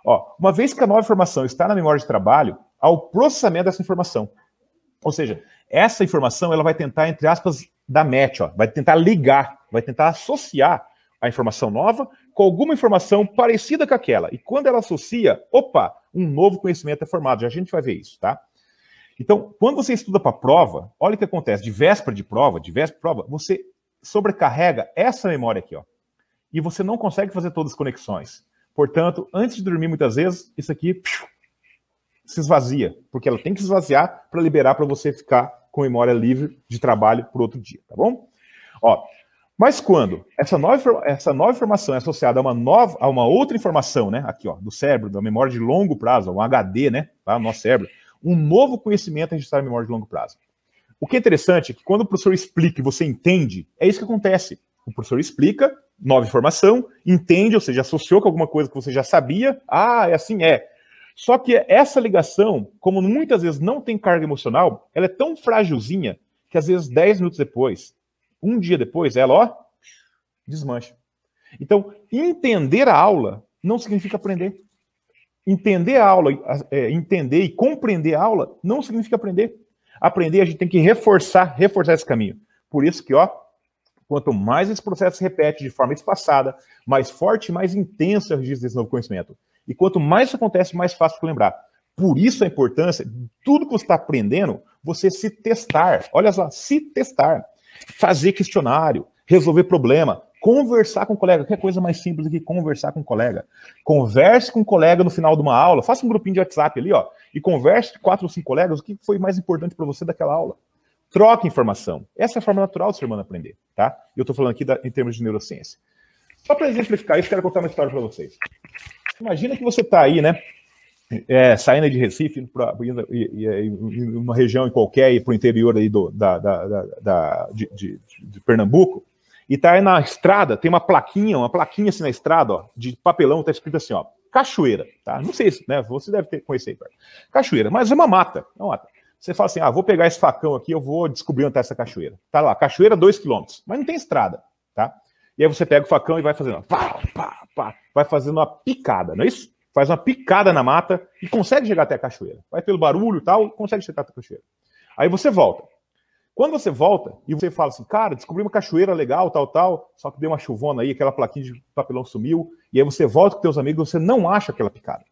Ó, uma vez que a nova informação está na memória de trabalho, há o processamento dessa informação. Ou seja, essa informação ela vai tentar, entre aspas, dar match, ó, vai tentar ligar, vai tentar associar a informação nova com alguma informação parecida com aquela. E quando ela associa, opa, um novo conhecimento é formado. Já a gente vai ver isso, tá? Então, quando você estuda para prova, olha o que acontece. De véspera de prova, você sobrecarrega essa memória aqui, ó. E você não consegue fazer todas as conexões. Portanto, antes de dormir, muitas vezes, isso aqui se esvazia. Porque ela tem que se esvaziar para liberar para você ficar com memória livre de trabalho por outro dia, tá bom? Ó, mas quando essa nova informação é associada a uma outra informação, né? Aqui, ó, do cérebro, da memória de longo prazo, um HD, né? Tá? No nosso cérebro. Um novo conhecimento é registrado em memória de longo prazo. O que é interessante é que quando o professor explica e você entende, é isso que acontece. O professor explica, nova informação, entende, ou seja, associou com alguma coisa que você já sabia. Ah, é assim, é. Só que essa ligação, como muitas vezes não tem carga emocional, ela é tão frágilzinha que às vezes 10 minutos depois, um dia depois, ela, ó, desmancha. Então, entender a aula não significa aprender. entender a aula, entender e compreender a aula não significa aprender. Aprender, a gente tem que reforçar esse caminho. Por isso que, quanto mais esse processo se repete de forma espaçada, mais forte e mais intenso é o registro desse novo conhecimento. E quanto mais isso acontece, mais fácil de lembrar. Por isso a importância de tudo que você está aprendendo, você se testar. Olha só, se testar. Fazer questionário, resolver problema, conversar com o colega. Que é coisa mais simples do que conversar com o colega. Converse com o colega no final de uma aula. Faça um grupinho de WhatsApp ali, e converse com 4 ou 5 colegas o que foi mais importante para você daquela aula. Troque informação. Essa é a forma natural do ser humano aprender, tá? Eu estou falando aqui em termos de neurociência. Só para exemplificar isso, quero contar uma história para vocês. Imagina que você está aí, né? Saindo de Recife, em uma região qualquer, e para o interior aí de Pernambuco, e está aí na estrada, tem uma plaquinha assim na estrada, de papelão, está escrito assim, cachoeira, tá? Não sei se, né? Você deve conhecer aí, cachoeira, mas é uma mata, Você fala assim, vou pegar esse facão aqui, eu vou descobrir onde está essa cachoeira. Tá lá, cachoeira 2 km, mas não tem estrada, tá? E aí você pega o facão e vai fazendo, vai fazendo uma picada, não é isso? Faz uma picada na mata e consegue chegar até a cachoeira. Vai pelo barulho e tal, consegue chegar até a cachoeira. Aí você volta. Quando você volta e você fala assim, cara, descobri uma cachoeira legal, tal, só que deu uma chuvona aí, aquela plaquinha de papelão sumiu, e aí você volta com teus amigos e você não acha aquela picada.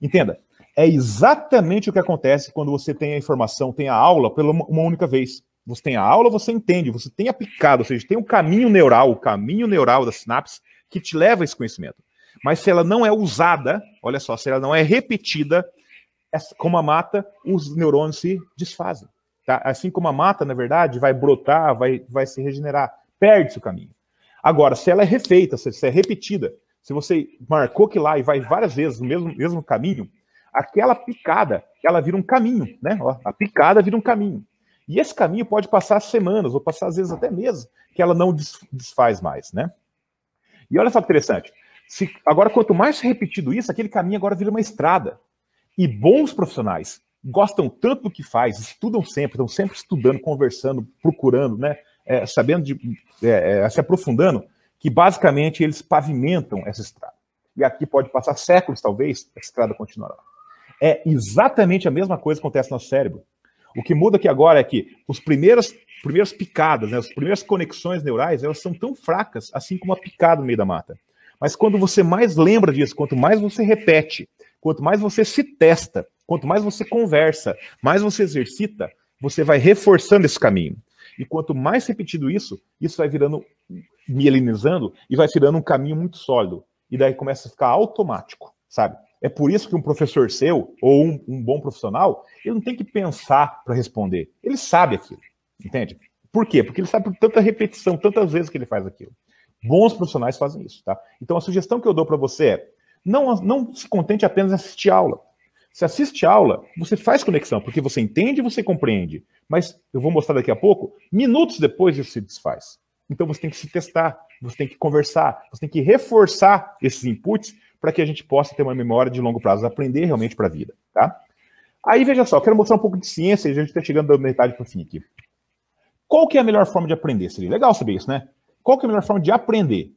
Entenda, é exatamente o que acontece quando você tem a informação, tem a aula pela uma única vez. Você tem a aula, você entende, você tem a picada, ou seja, tem o caminho neural da sinapse que te leva a esse conhecimento. Mas se ela não é usada, olha só, se ela não é repetida, como a mata, os neurônios se desfazem. Tá? Assim como a mata, na verdade, vai brotar, vai se regenerar, perde-se o caminho. Agora, se ela é refeita, se é repetida, se você marcou que lá e vai várias vezes no mesmo caminho, aquela picada, ela vira um caminho, né? A picada vira um caminho. E esse caminho pode passar semanas, ou passar às vezes até meses, que ela não desfaz mais, né? E olha só que interessante. Agora, quanto mais repetido isso, aquele caminho agora vira uma estrada. E bons profissionais gostam tanto do que faz, estudam sempre, estão sempre estudando, conversando, procurando, né? Sabendo se aprofundando, que basicamente eles pavimentam essa estrada. E aqui pode passar séculos, talvez, a estrada continuará. É exatamente a mesma coisa que acontece no nosso cérebro. O que muda aqui agora é que as primeiras picadas, né, as primeiras conexões neurais, elas são tão fracas, assim como a picada no meio da mata. Mas quando você mais lembra disso, quanto mais você repete, quanto mais você se testa, quanto mais você conversa, mais você exercita, você vai reforçando esse caminho. E quanto mais repetido isso vai virando, mielinizando, e vai virando um caminho muito sólido. E daí começa a ficar automático, sabe? É por isso que um professor seu, ou um bom profissional, ele não tem que pensar para responder. Ele sabe aquilo, entende? Por quê? Porque ele sabe por tanta repetição, tantas vezes que ele faz aquilo. Bons profissionais fazem isso, tá? Então a sugestão que eu dou para você é, não se contente apenas em assistir aula. Se assiste aula, você faz conexão, porque você entende e você compreende. Mas, eu vou mostrar daqui a pouco, minutos depois isso se desfaz. Então você tem que se testar, você tem que conversar, você tem que reforçar esses inputs para que a gente possa ter uma memória de longo prazo, aprender realmente para a vida, tá? Aí, veja só, quero mostrar um pouco de ciência, e a gente está chegando da metade para o fim aqui. Qual que é a melhor forma de aprender? Seria legal saber isso, né? Qual que é a melhor forma de aprender?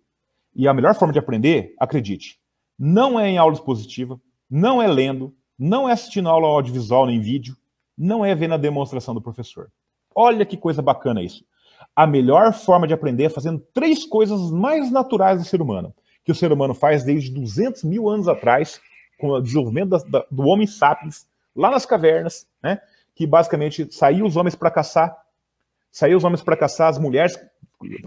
E a melhor forma de aprender, acredite, não é em aula expositiva, não é lendo, não é assistindo aula audiovisual nem vídeo, não é vendo a demonstração do professor. Olha que coisa bacana isso. A melhor forma de aprender é fazendo 3 coisas mais naturais do ser humano, que o ser humano faz desde 200 mil anos atrás, com o desenvolvimento do Homo sapiens, lá nas cavernas, né? Que basicamente saíam os homens para caçar, as mulheres,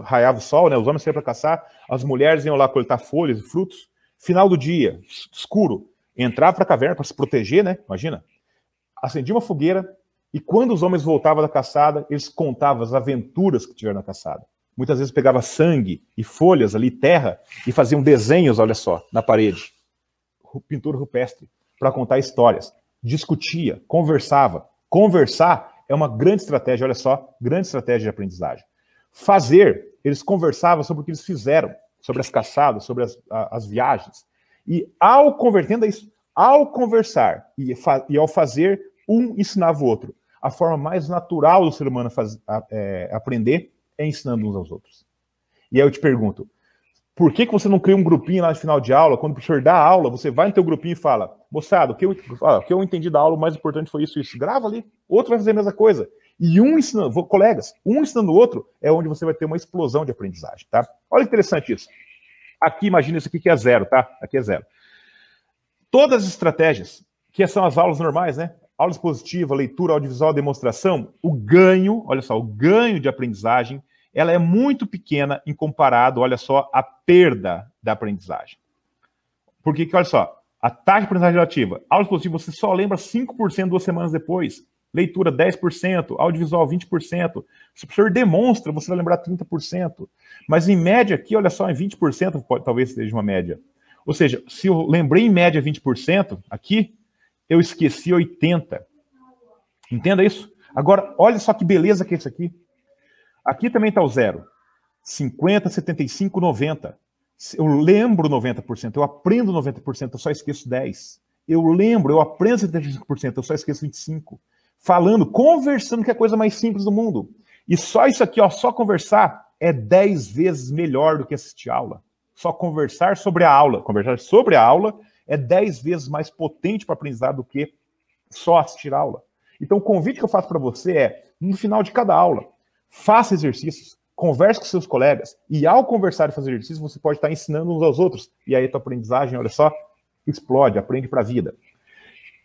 raiava o sol, né? Os homens saíam para caçar, as mulheres iam lá coletar folhas e frutos. Final do dia, escuro, entrava para a caverna para se proteger, né? Imagina. Acendia uma fogueira e quando os homens voltavam da caçada, eles contavam as aventuras que tiveram na caçada. Muitas vezes pegava sangue e folhas ali, terra, e faziam desenhos, olha só, na parede. Pintura rupestre, para contar histórias. Discutia, conversava. Conversar é uma grande estratégia, olha só, grande estratégia de aprendizagem. Fazer, eles conversavam sobre o que eles fizeram, sobre as caçadas, sobre as viagens. E ao conversar e ao fazer, um ensinava o outro. A forma mais natural do ser humano aprender é ensinando uns aos outros. E aí eu te pergunto, Por que você não cria um grupinho lá no final de aula? Quando o professor dá a aula, você vai no teu grupinho e fala, moçada, o que eu entendi da aula, o mais importante foi isso. Grava ali. Outro vai fazer a mesma coisa. E um ensinando, colegas, um ensinando o outro, é onde você vai ter uma explosão de aprendizagem, tá? Olha que interessante isso. Aqui, imagina isso aqui que é 0, tá? Aqui é 0. Todas as estratégias, que são as aulas normais, né? Aula expositiva, leitura, audiovisual, demonstração, o ganho, olha só, o ganho de aprendizagem, ela é muito pequena em comparado, olha só, à perda da aprendizagem. Porque, olha só, a taxa de aprendizagem relativa, aula expositiva, você só lembra 5% 2 semanas depois. Leitura, 10%, audiovisual, 20%. Se o professor demonstra, você vai lembrar 30%. Mas, em média, aqui, olha só, em 20% talvez seja uma média. Ou seja, se eu lembrei em média 20%, aqui, eu esqueci 80%. Entenda isso? Agora, olha só que beleza que é isso aqui. Aqui também está o 0. 50, 75, 90. Eu lembro 90%, eu aprendo 90%, eu só esqueço 10%. Eu lembro, eu aprendo 75%, eu só esqueço 25%. Falando, conversando, que é a coisa mais simples do mundo. E só isso aqui, ó, só conversar, é 10 vezes melhor do que assistir aula. Só conversar sobre a aula é 10 vezes mais potente para aprendizado do que só assistir a aula. Então, o convite que eu faço para você é, no final de cada aula, faça exercícios, converse com seus colegas, e ao conversar e fazer exercícios, você pode estar ensinando uns aos outros. E aí a tua aprendizagem, olha só, explode, aprende para a vida.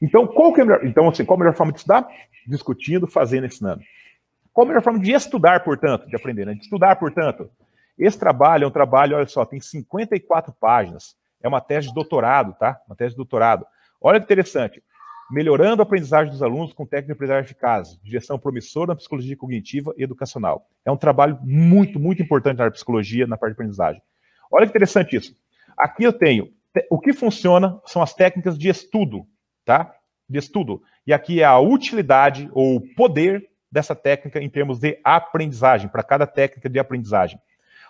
Então, qual a melhor forma de estudar? Discutindo, fazendo, ensinando. Qual a melhor forma de estudar, portanto, de aprender, né? De estudar, portanto? Esse trabalho é um trabalho, olha só, tem 54 páginas. É uma tese de doutorado, tá? Uma tese de doutorado. Olha que interessante. Melhorando a aprendizagem dos alunos com técnicas de aprendizagem eficazes. Direção promissora na psicologia cognitiva e educacional. É um trabalho muito, muito importante na área de psicologia, na parte de aprendizagem. Olha que interessante isso. Aqui eu tenho, o que funciona são as técnicas de estudo, tá? De estudo. E aqui é a utilidade ou o poder dessa técnica em termos de aprendizagem, para cada técnica de aprendizagem.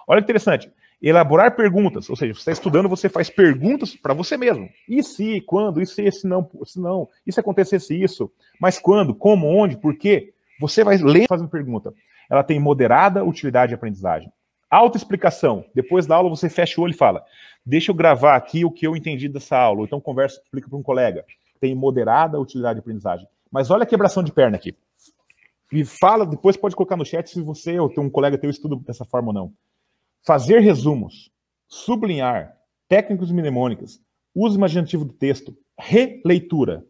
Olha que interessante. Elaborar perguntas, ou seja, você está estudando, você faz perguntas para você mesmo. E se, quando, e se não, e se acontecesse isso? Mas quando, como, onde, por quê? Você vai ler fazendo pergunta. Ela tem moderada utilidade de aprendizagem. Autoexplicação. Depois da aula você fecha o olho e fala, deixa eu gravar aqui o que eu entendi dessa aula. Ou então conversa, explica para um colega. Tem moderada utilidade de aprendizagem. Mas olha a quebração de perna aqui. E fala, depois pode colocar no chat se você ou tem um colega teu estuda dessa forma ou não. Fazer resumos, sublinhar, técnicas mnemônicas, uso imaginativo do texto, releitura.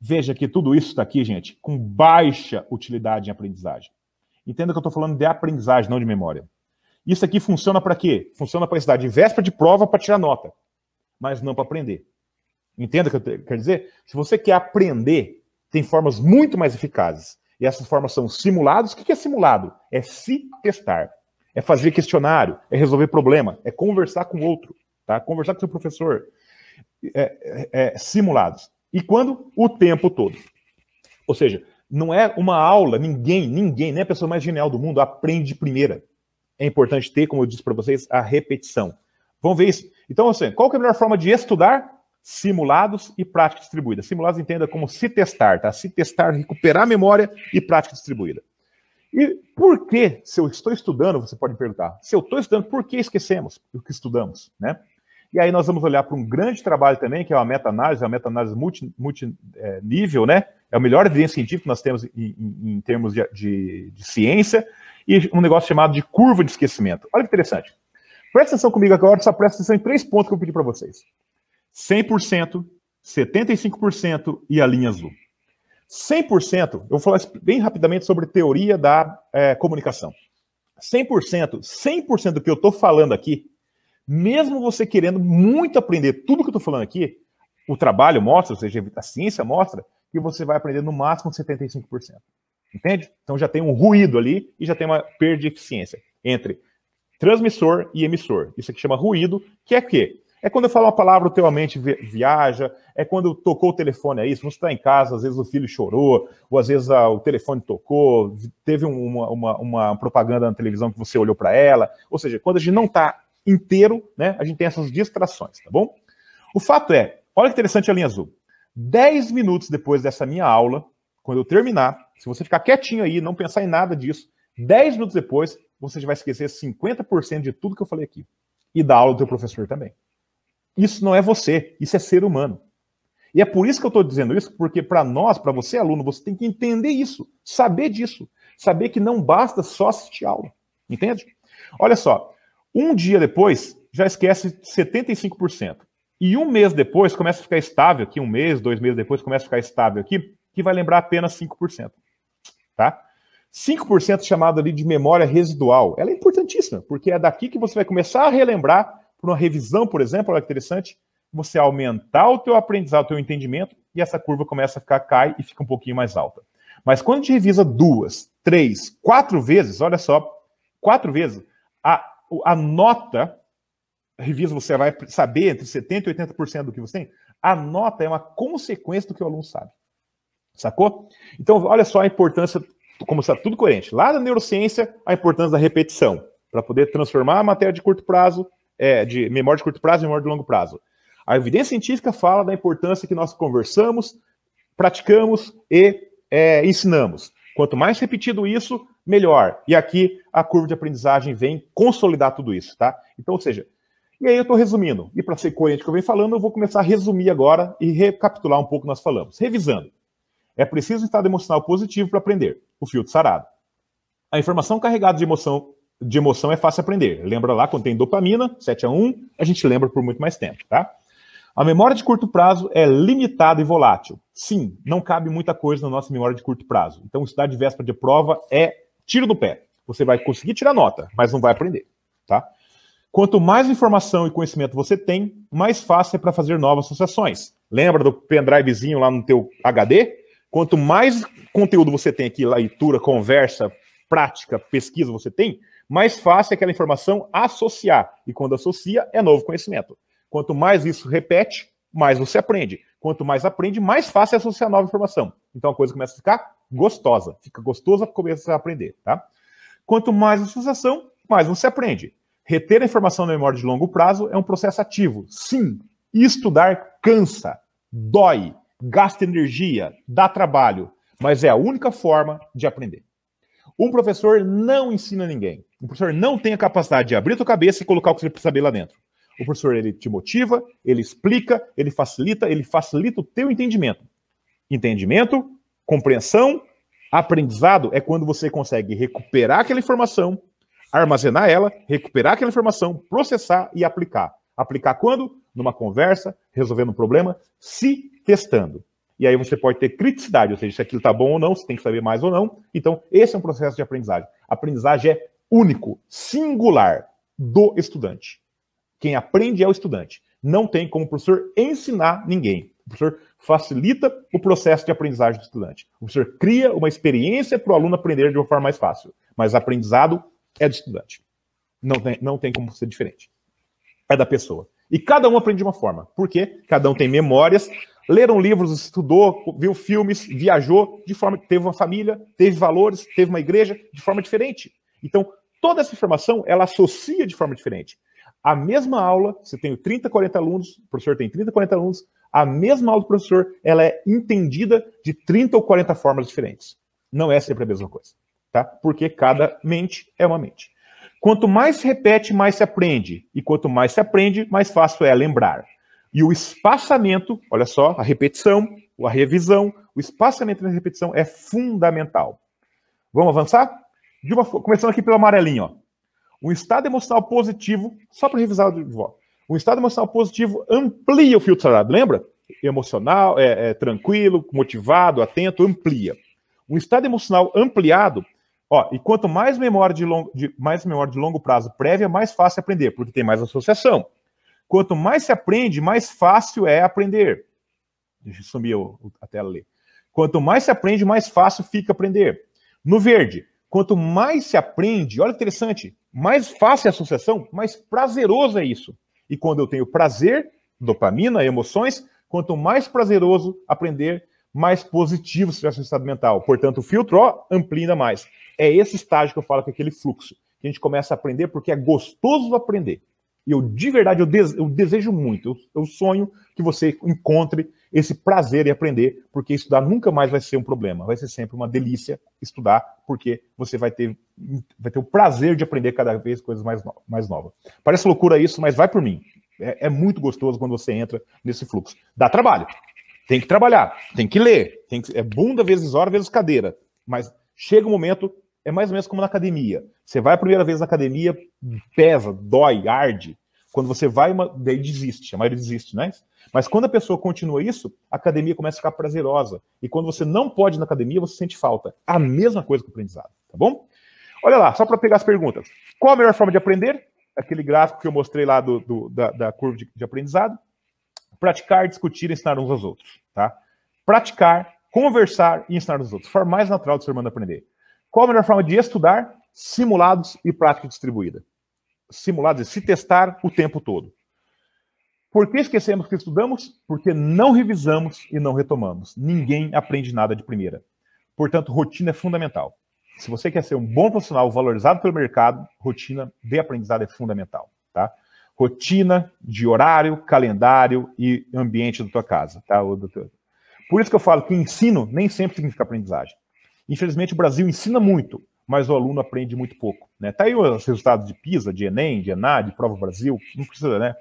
Veja que tudo isso está aqui, gente, com baixa utilidade em aprendizagem. Entenda que eu estou falando de aprendizagem, não de memória. Isso aqui funciona para quê? Funciona para estudar de véspera de prova para tirar nota, mas não para aprender. Entenda o que eu quero dizer? Se você quer aprender, tem formas muito mais eficazes. E essas formas são simulados. O que é simulado? É se testar. É fazer questionário, é resolver problema, é conversar com o outro, tá? Conversar com o seu professor. Simulados. E quando? O tempo todo. Ou seja, não é uma aula, ninguém, nem a pessoa mais genial do mundo aprende de primeira. É importante ter, como eu disse para vocês, a repetição. Vamos ver isso? Então, assim, qual que é a melhor forma de estudar? Simulados e prática distribuída. Simulados entenda como se testar, tá? Se testar, recuperar a memória e prática distribuída. E por que, se eu estou estudando, você pode me perguntar, se eu estou estudando, por que esquecemos o que estudamos, né? E aí nós vamos olhar para um grande trabalho também, que é uma meta-análise multinível, né? É a melhor evidência científica que nós temos em termos de ciência, e um negócio chamado de curva de esquecimento. Olha que interessante. Presta atenção comigo agora, só presta atenção em 3 pontos que eu pedi para vocês. 100%, 75% e a linha azul. 100%, eu vou falar bem rapidamente sobre teoria da comunicação. 100% do que eu estou falando aqui, mesmo você querendo muito aprender tudo que eu estou falando aqui, o trabalho mostra, ou seja, a ciência mostra, que você vai aprender no máximo 75%. Entende? Então já tem um ruído ali e já tem uma perda de eficiência entre transmissor e emissor. Isso aqui chama ruído, que é o quê? É quando eu falo uma palavra, o teu mente viaja, é quando tocou o telefone aí, se você está em casa, às vezes o filho chorou, ou às vezes o telefone tocou, teve uma propaganda na televisão que você olhou para ela, ou seja, quando a gente não está inteiro, né, a gente tem essas distrações, tá bom? O fato é, olha que interessante a linha azul, 10 minutos depois dessa minha aula, quando eu terminar, se você ficar quietinho aí, não pensar em nada disso, 10 minutos depois, você já vai esquecer 50% de tudo que eu falei aqui. e da aula do teu professor também. Isso não é você, isso é ser humano. E é por isso que eu estou dizendo isso, porque para nós, para você aluno, você tem que entender isso, saber disso, saber que não basta só assistir aula, entende? Olha só, um dia depois já esquece 75%. E um mês depois começa a ficar estável aqui, um mês, 2 meses depois começa a ficar estável aqui, que vai lembrar apenas 5%. Tá? 5% chamado ali de memória residual. Ela é importantíssima, porque é daqui que você vai começar a relembrar, por uma revisão, por exemplo, olha que interessante, você aumentar o teu aprendizado, o teu entendimento, e essa curva começa a ficar, cai e fica um pouquinho mais alta. Mas quando a gente revisa 2, 3, 4 vezes, olha só, 4 vezes, a nota, revisa, você vai saber entre 70% e 80% do que você tem, a nota é uma consequência do que o aluno sabe. Sacou? Então, olha só a importância, como está tudo coerente. Lá na neurociência, a importância da repetição, para poder transformar a matéria de curto prazo, de memória de curto prazo em memória de longo prazo. A evidência científica fala da importância que nós conversamos, praticamos e ensinamos. Quanto mais repetido isso, melhor. E aqui a curva de aprendizagem vem consolidar tudo isso, tá? Então, ou seja, e aí eu estou resumindo. E para ser coerente com o que eu venho falando, eu vou começar a resumir agora e recapitular um pouco o que nós falamos. Revisando. É preciso um estado emocional positivo para aprender. O filtro sarado. A informação carregada de emoção é fácil aprender. Lembra lá quando tem dopamina, 7-1, a gente lembra por muito mais tempo, tá? A memória de curto prazo é limitada e volátil. Sim, não cabe muita coisa na nossa memória de curto prazo. Então, estudar de véspera de prova é tiro do pé. Você vai conseguir tirar nota, mas não vai aprender, tá? Quanto mais informação e conhecimento você tem, mais fácil é para fazer novas associações. Lembra do pendrivezinho lá no teu HD? Quanto mais conteúdo você tem aqui, leitura, conversa, prática, pesquisa você tem, mais fácil é aquela informação associar. E quando associa, é novo conhecimento. Quanto mais isso repete, mais você aprende. Quanto mais aprende, mais fácil é associar nova informação. Então a coisa começa a ficar gostosa. Fica gostosa para começar a aprender, tá? Quanto mais associação, mais você aprende. Reter a informação na memória de longo prazo é um processo ativo. Sim, estudar cansa, dói, gasta energia, dá trabalho, mas é a única forma de aprender. Um professor não ensina ninguém. O professor não tem a capacidade de abrir a tua cabeça e colocar o que você precisa saber lá dentro. O professor, ele te motiva, ele explica, ele facilita o teu entendimento. Entendimento, compreensão, aprendizado é quando você consegue recuperar aquela informação, armazenar ela, recuperar aquela informação, processar e aplicar. Aplicar quando? Numa conversa, resolvendo um problema, se testando. E aí você pode ter criticidade, ou seja, se aquilo está bom ou não, se tem que saber mais ou não. Então, esse é um processo de aprendizagem. A aprendizagem é único, singular do estudante. Quem aprende é o estudante. Não tem como o professor ensinar ninguém. O professor facilita o processo de aprendizagem do estudante. O professor cria uma experiência para o aluno aprender de uma forma mais fácil. Mas aprendizado é do estudante. Não tem como ser diferente. É da pessoa. E cada um aprende de uma forma. Por quê? Cada um tem memórias, leram livros, estudou, viu filmes, viajou, de forma que teve uma família, teve valores, teve uma igreja, de forma diferente. Então, toda essa informação, ela associa de forma diferente. A mesma aula, se eu tenho 30, 40 alunos, o professor tem 30, 40 alunos, a mesma aula do professor, ela é entendida de 30 ou 40 formas diferentes. Não é sempre a mesma coisa, tá? Porque cada mente é uma mente. Quanto mais se repete, mais se aprende. E quanto mais se aprende, mais fácil é lembrar. E o espaçamento, olha só, a repetição, a revisão, o espaçamento na repetição é fundamental. Vamos avançar? Começando aqui pelo amarelinho, ó. Um estado emocional positivo, só para revisar de volta. Um estado emocional positivo amplia o filtro sarado, lembra? Emocional, tranquilo, motivado, atento, amplia. Um estado emocional ampliado, ó, e quanto mais memória de longo prazo prévia, mais fácil é aprender, porque tem mais associação. Quanto mais se aprende, mais fácil é aprender. Deixa eu sumir a tela ali. Quanto mais se aprende, mais fácil fica aprender. No verde, quanto mais se aprende, olha que interessante, mais fácil é a associação, mais prazeroso é isso. E quando eu tenho prazer, dopamina, emoções, quanto mais prazeroso aprender, mais positivo será o seu estado mental. Portanto, o filtro, ó, amplia ainda mais. É esse estágio que eu falo, que é aquele fluxo. Que a gente começa a aprender porque é gostoso aprender. E eu, de verdade, eu desejo muito, eu sonho que você encontre esse prazer em aprender, porque estudar nunca mais vai ser um problema, vai ser sempre uma delícia estudar, porque você vai ter o prazer de aprender cada vez coisas mais novas. Parece loucura isso, mas vai por mim. É muito gostoso quando você entra nesse fluxo. Dá trabalho, tem que trabalhar, tem que ler, é bunda vezes hora vezes cadeira, mas chega um momento, é mais ou menos como na academia. Você vai a primeira vez na academia, pesa, dói, arde. Quando você vai, daí desiste, a maioria desiste, né? Mas quando a pessoa continua isso, a academia começa a ficar prazerosa. E quando você não pode ir na academia, você sente falta. A mesma coisa que o aprendizado, tá bom? Olha lá, só para pegar as perguntas. Qual a melhor forma de aprender? Aquele gráfico que eu mostrei lá da curva de aprendizado. Praticar, discutir e ensinar uns aos outros, tá? Praticar, conversar e ensinar uns aos outros. Forma mais natural do ser humano aprender. Qual a melhor forma de estudar? Simulados e prática distribuída. Simulados e se testar o tempo todo. Por que esquecemos que estudamos? Porque não revisamos e não retomamos. Ninguém aprende nada de primeira. Portanto, rotina é fundamental. Se você quer ser um bom profissional valorizado pelo mercado, rotina de aprendizado é fundamental, tá? Rotina de horário, calendário e ambiente da tua casa, tá? Por isso que eu falo que ensino nem sempre significa aprendizagem. Infelizmente, o Brasil ensina muito, mas o aluno aprende muito pouco, né? Tá aí os resultados de PISA, de Enem, de ENAD, de Prova Brasil, não precisa, né,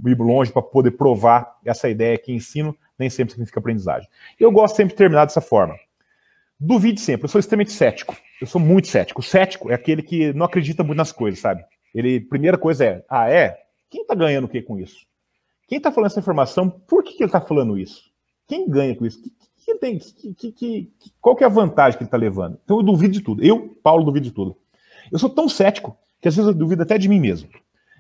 ir longe para poder provar essa ideia que ensino nem sempre significa aprendizagem. Eu gosto sempre de terminar dessa forma. Duvide sempre, eu sou extremamente cético, eu sou muito cético. O cético é aquele que não acredita muito nas coisas, sabe? Primeira coisa é? Quem tá ganhando o que com isso? Quem tá falando essa informação, por que ele tá falando isso? Quem ganha com isso? Qual que é a vantagem que ele está levando? Então eu duvido de tudo. Eu, Paulo, duvido de tudo. Eu sou tão cético que às vezes eu duvido até de mim mesmo.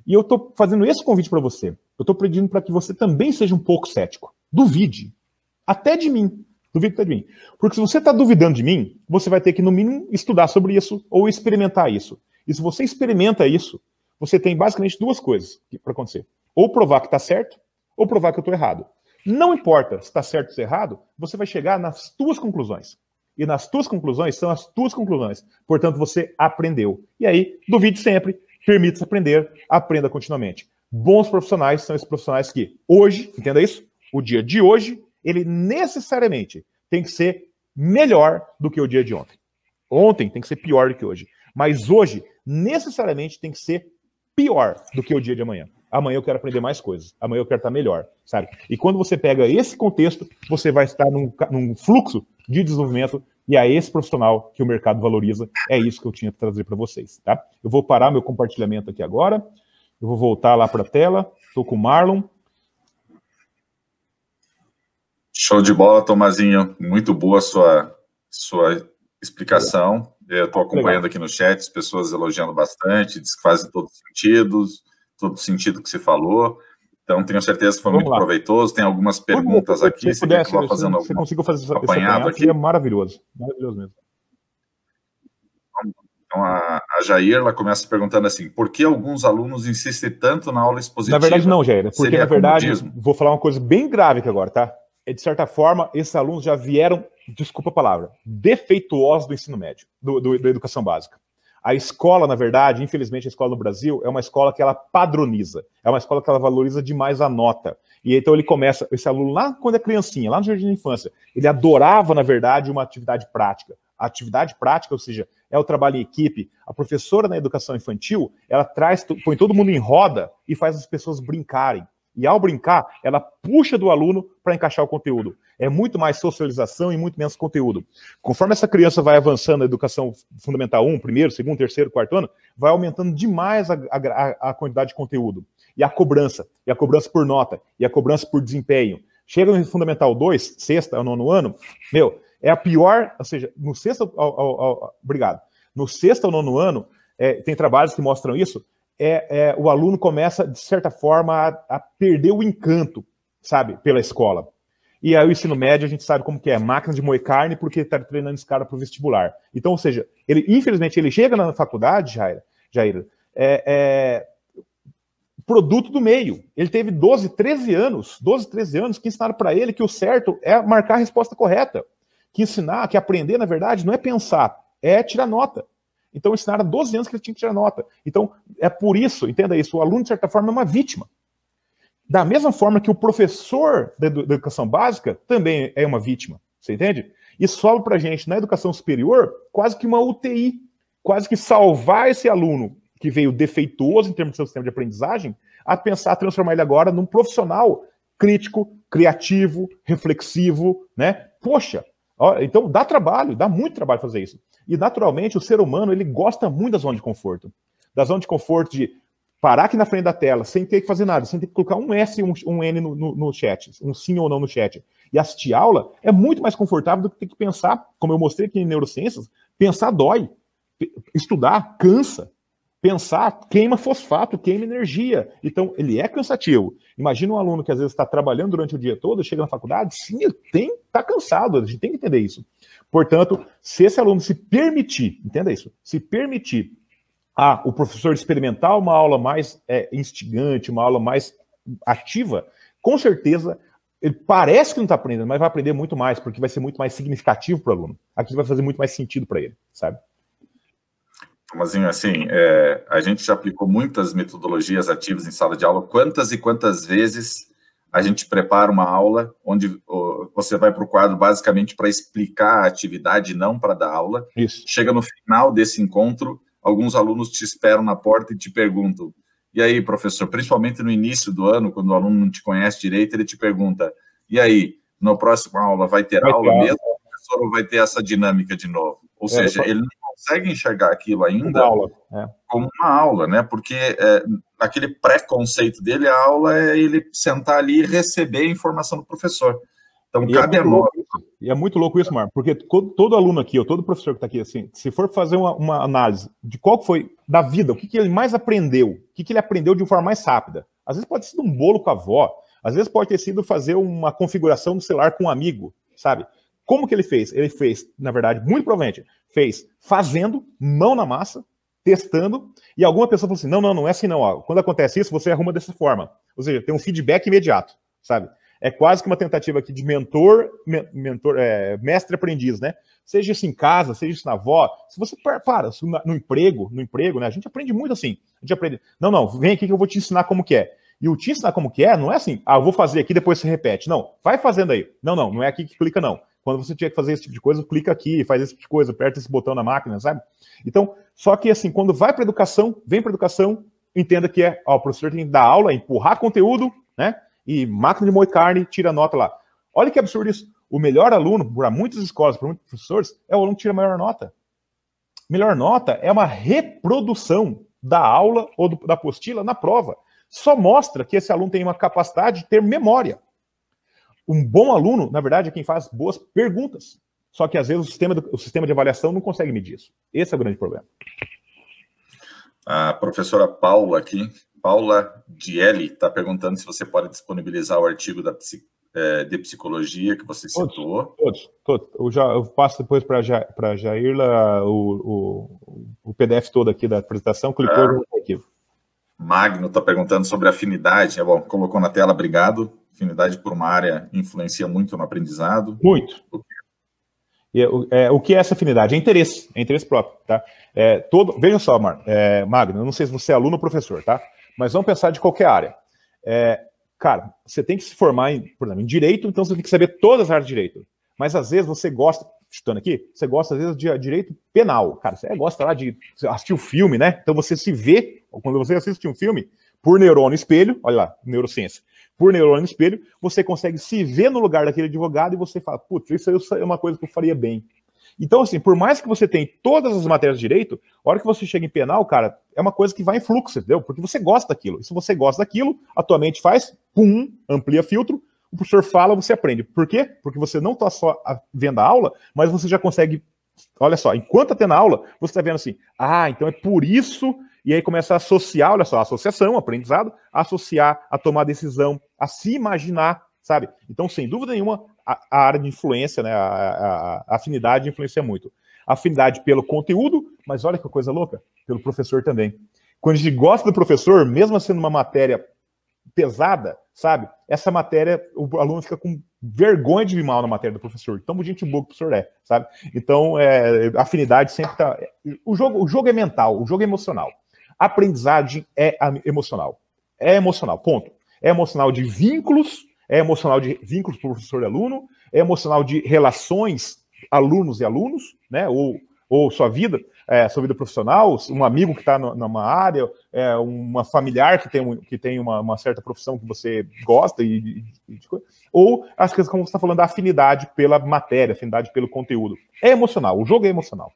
E eu estou fazendo esse convite para você. Eu estou pedindo para que você também seja um pouco cético. Duvide. Até de mim. Duvide até de mim. Porque se você está duvidando de mim, você vai ter que, no mínimo, estudar sobre isso ou experimentar isso. E se você experimenta isso, você tem basicamente duas coisas para acontecer. Ou provar que está certo, ou provar que eu estou errado. Não importa se está certo ou se errado, você vai chegar nas tuas conclusões. E nas tuas conclusões são as tuas conclusões. Portanto, você aprendeu. E aí, duvide sempre, permita-se aprender, aprenda continuamente. Bons profissionais são esses profissionais que hoje, entenda isso, o dia de hoje, ele necessariamente tem que ser melhor do que o dia de ontem. Ontem tem que ser pior do que hoje. Mas hoje, necessariamente, tem que ser pior do que o dia de amanhã. Amanhã eu quero aprender mais coisas. Amanhã eu quero estar melhor, sabe? E quando você pega esse contexto, você vai estar num fluxo de desenvolvimento e é esse profissional que o mercado valoriza. É isso que eu tinha que trazer para vocês, tá? Eu vou parar meu compartilhamento aqui agora. Eu vou voltar lá para a tela. Estou com o Marlon. Show de bola, Tomazinho. Muito boa a sua explicação. Eu estou acompanhando aqui no chat, as pessoas elogiando bastante, diz que fazem todo sentido que você falou. Então, tenho certeza que foi muito proveitoso. Tem algumas perguntas aqui. Se puder, você conseguiu fazer esse apanhado aqui? É maravilhoso. Maravilhoso mesmo. Então, a Jair, ela começa perguntando assim, por que alguns alunos insistem tanto na aula expositiva? Na verdade, não, Jair. Porque, na verdade, vou falar uma coisa bem grave aqui agora, tá? De certa forma, esses alunos já vieram, desculpa a palavra, defeituosos do ensino médio, da educação básica. A escola, na verdade, infelizmente, a escola no Brasil é uma escola que ela padroniza, é uma escola que ela valoriza demais a nota. E então ele começa, esse aluno lá quando é criancinha, lá no jardim de infância, ele adorava, na verdade, uma atividade prática. A atividade prática, ou seja, é o trabalho em equipe. A professora na educação infantil, ela põe todo mundo em roda e faz as pessoas brincarem. E ao brincar, ela puxa do aluno para encaixar o conteúdo. É muito mais socialização e muito menos conteúdo. Conforme essa criança vai avançando na educação fundamental 1, primeiro, segundo, terceiro, quarto ano, vai aumentando demais a quantidade de conteúdo. E a cobrança por nota, e a cobrança por desempenho. Chega no fundamental 2, sexta ao nono ano, é a pior, ou seja, no sexto No sexto ao nono ano, tem trabalhos que mostram isso, o aluno começa, de certa forma, a perder o encanto, sabe, pela escola. E aí o ensino médio, a gente sabe como que é, máquina de moer carne, porque está treinando esse cara para o vestibular. Então, ou seja, infelizmente, ele chega na faculdade, Jair, produto do meio. Ele teve 12, 13 anos que ensinaram para ele que o certo é marcar a resposta correta. Que aprender, na verdade, não é pensar, é tirar nota. Então, ensinaram há 12 anos que ele tinha que tirar nota. Então, é por isso, entenda isso, o aluno, de certa forma, é uma vítima. Da mesma forma que o professor da educação básica também é uma vítima, você entende? E sobra para a gente, na educação superior, quase que uma UTI, quase que salvar esse aluno que veio defeituoso em termos do seu sistema de aprendizagem, a pensar, transformar ele agora num profissional crítico, criativo, reflexivo, né? Poxa, ó, então dá trabalho, dá muito trabalho fazer isso. E naturalmente o ser humano, ele gosta muito da zona de conforto. Da zona de conforto de parar aqui na frente da tela, sem ter que fazer nada, sem ter que colocar um S e um N no chat, um sim ou não no chat. E assistir aula é muito mais confortável do que ter que pensar, como eu mostrei aqui em neurociências, pensar dói, estudar cansa, pensar queima fosfato, queima energia. Então, ele é cansativo. Imagina um aluno que às vezes está trabalhando durante o dia todo, chega na faculdade, sim, ele está cansado, a gente tem que entender isso. Portanto, se esse aluno se permitir, entenda isso, se permitir o professor experimentar uma aula mais instigante, uma aula mais ativa, com certeza, ele parece que não está aprendendo, mas vai aprender muito mais, porque vai ser muito mais significativo para o aluno. Aquilo vai fazer muito mais sentido para ele, sabe? Tomazinho, assim, a gente já aplicou muitas metodologias ativas em sala de aula. Quantas e quantas vezes a gente prepara uma aula onde você vai para o quadro basicamente para explicar a atividade, não para dar aula. Isso. Chega no final desse encontro, alguns alunos te esperam na porta e te perguntam, e aí, professor, principalmente no início do ano, quando o aluno não te conhece direito, ele te pergunta, e aí, na próxima aula vai ter aula mesmo, professor, ou vai ter essa dinâmica de novo? Ou seja, ele não consegue enxergar aquilo ainda como uma aula, né? Porque aquele pré-conceito dele, a aula é ele sentar ali e receber a informação do professor. Então, cabe a nós. E é muito louco isso, Marco, porque todo aluno aqui, ou todo professor que está aqui, assim, se for fazer uma análise de qual foi da vida, o que ele mais aprendeu, o que ele aprendeu de uma forma mais rápida. Às vezes pode ter sido um bolo com a avó, às vezes pode ter sido fazer uma configuração do celular com um amigo, sabe? Como que ele fez? Ele fez, na verdade, muito provavelmente, fez fazendo, mão na massa, testando, e alguma pessoa falou assim, não é assim não, ó. Quando acontece isso, você arruma dessa forma. Ou seja, tem um feedback imediato, sabe? É quase que uma tentativa aqui de mestre-aprendiz, né? Seja isso em casa, seja isso na avó. Se você no emprego, né? A gente aprende muito assim. A gente aprende, não, vem aqui que eu vou te ensinar como que é. E o te ensinar como que é, não é assim, eu vou fazer aqui, depois você repete. Não, vai fazendo aí. Não é aqui que clica, não. Quando você tiver que fazer esse tipo de coisa, clica aqui, faz esse tipo de coisa, aperta esse botão na máquina, sabe? Então, só que assim, quando vai para educação, vem para educação, entenda que o professor tem que dar aula, empurrar conteúdo, né? E máquina de moer carne, tira nota lá. Olha que absurdo isso. O melhor aluno, para muitas escolas, para muitos professores, é o aluno que tira a maior nota. Melhor nota é uma reprodução da aula ou da apostila na prova. Só mostra que esse aluno tem uma capacidade de ter memória. Um bom aluno, na verdade, é quem faz boas perguntas. Só que, às vezes, o sistema de avaliação não consegue medir isso. Esse é o grande problema. A professora Paula aqui, Paula Dielli, está perguntando se você pode disponibilizar o artigo de psicologia que você citou. Todos. Eu passo depois para a Jairla o PDF todo aqui da apresentação, clicou no arquivo. Magno está perguntando sobre afinidade. Bom, colocou na tela, obrigado. Afinidade por uma área influencia muito no aprendizado. Muito. O que é essa afinidade? É interesse próprio, tá? Veja só, Magno, eu não sei se você é aluno ou professor, tá? Mas vamos pensar de qualquer área. Cara, você tem que se formar, por exemplo, em direito, então você tem que saber todas as áreas de direito. Mas às vezes você gosta, chutando aqui, você gosta às vezes de direito penal. Cara, você gosta lá de assistir o filme, né? Então você se vê, quando você assiste um filme, por neurônio espelho, olha lá, neurociência, por neurônio espelho, você consegue se ver no lugar daquele advogado e você fala, putz, isso é uma coisa que eu faria bem. Então, assim, por mais que você tenha todas as matérias de direito, a hora que você chega em penal, cara, é uma coisa que vai em fluxo, entendeu? Porque você gosta daquilo. E se você gosta daquilo, a tua mente faz, pum, amplia filtro, o professor fala, você aprende. Por quê? Porque você não está só vendo a aula, mas você já consegue, olha só, enquanto está tendo a aula, você está vendo assim, então é por isso, e aí começa a associar, olha só, associação, aprendizado, associar, a tomar decisão, a se imaginar, sabe? Então, sem dúvida nenhuma, a área de influência, né, a afinidade influencia muito. A afinidade pelo conteúdo, mas olha que coisa louca, pelo professor também. Quando a gente gosta do professor, mesmo sendo uma matéria pesada, sabe? Essa matéria, o aluno fica com vergonha de vir mal na matéria do professor. Tão gente boa que o professor é, sabe? Então, a afinidade sempre tá... O jogo é mental, o jogo é emocional. A aprendizagem é emocional. É emocional, ponto. é emocional de vínculos, é emocional de vínculos professor e aluno, é emocional de relações alunos e alunos, né? Ou sua vida profissional, um amigo que está numa área, uma familiar que tem uma certa profissão que você gosta, ou as coisas como você está falando, da afinidade pela matéria, afinidade pelo conteúdo. É emocional, o jogo é emocional.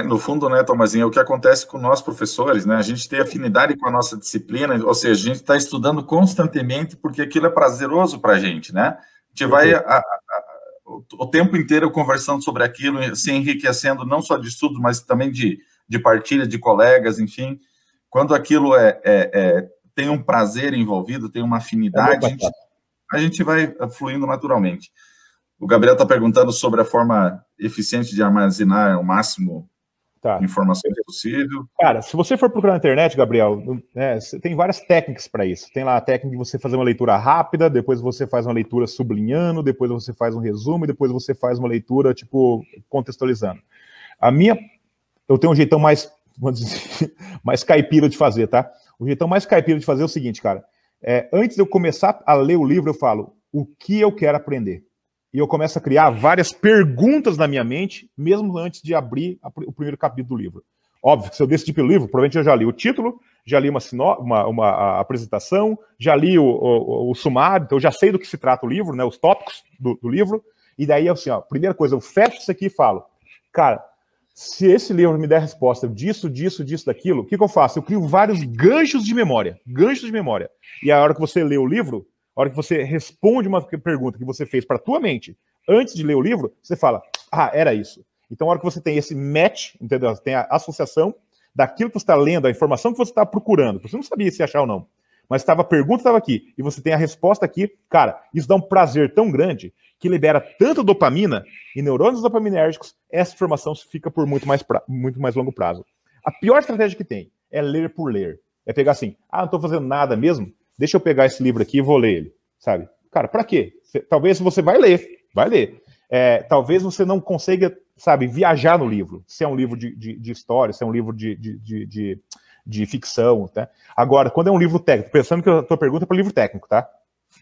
No fundo, né, Tomazinho, é o que acontece com nós professores, né? A gente tem afinidade com a nossa disciplina, ou seja, a gente está estudando constantemente porque aquilo é prazeroso para a gente, né? A gente vai o tempo inteiro conversando sobre aquilo, se enriquecendo não só de estudos, mas também de partilha de colegas, enfim. Quando aquilo tem um prazer envolvido, tem uma afinidade, a gente vai fluindo naturalmente. O Gabriel está perguntando sobre a forma eficiente de armazenar o máximo informações possível. Cara, se você for procurar na internet, Gabriel, tem várias técnicas para isso. Tem lá a técnica de você fazer uma leitura rápida, depois você faz uma leitura sublinhando, depois você faz um resumo e depois você faz uma leitura, tipo, contextualizando. Eu tenho um jeitão mais, vamos dizer, mais caipira de fazer, tá? O jeitão mais caipira de fazer é o seguinte, cara. Antes de eu começar a ler o livro, eu falo o que eu quero aprender. E eu começo a criar várias perguntas na minha mente, mesmo antes de abrir o primeiro capítulo do livro. Óbvio, se eu decidir pelo livro, provavelmente eu já li o título, já li uma apresentação, já li o sumário, então eu já sei do que se trata o livro, né, os tópicos do livro, e daí, assim, primeira coisa, eu fecho isso aqui e falo, cara, se esse livro me der a resposta disso, daquilo, o que eu faço? Eu crio vários ganchos de memória. E a hora que você lê o livro, a hora que você responde uma pergunta que você fez para a tua mente, antes de ler o livro, você fala, era isso. Então, a hora que você tem esse match, entendeu? Tem a associação daquilo que você está lendo, a informação que você está procurando, você não sabia se achar ou não, mas a pergunta estava aqui, e você tem a resposta aqui, cara, isso dá um prazer tão grande que libera tanta dopamina e neurônios dopaminérgicos, essa informação fica por muito mais longo prazo. A pior estratégia que tem é ler por ler. É pegar assim, não estou fazendo nada mesmo, deixa eu pegar esse livro aqui e vou ler ele, sabe? Cara, para quê? Talvez você vai ler. Talvez você não consiga, sabe, viajar no livro, se é um livro de história, se é um livro de ficção, tá? Agora, quando é um livro técnico, pensando que a tua pergunta é para livro técnico, tá?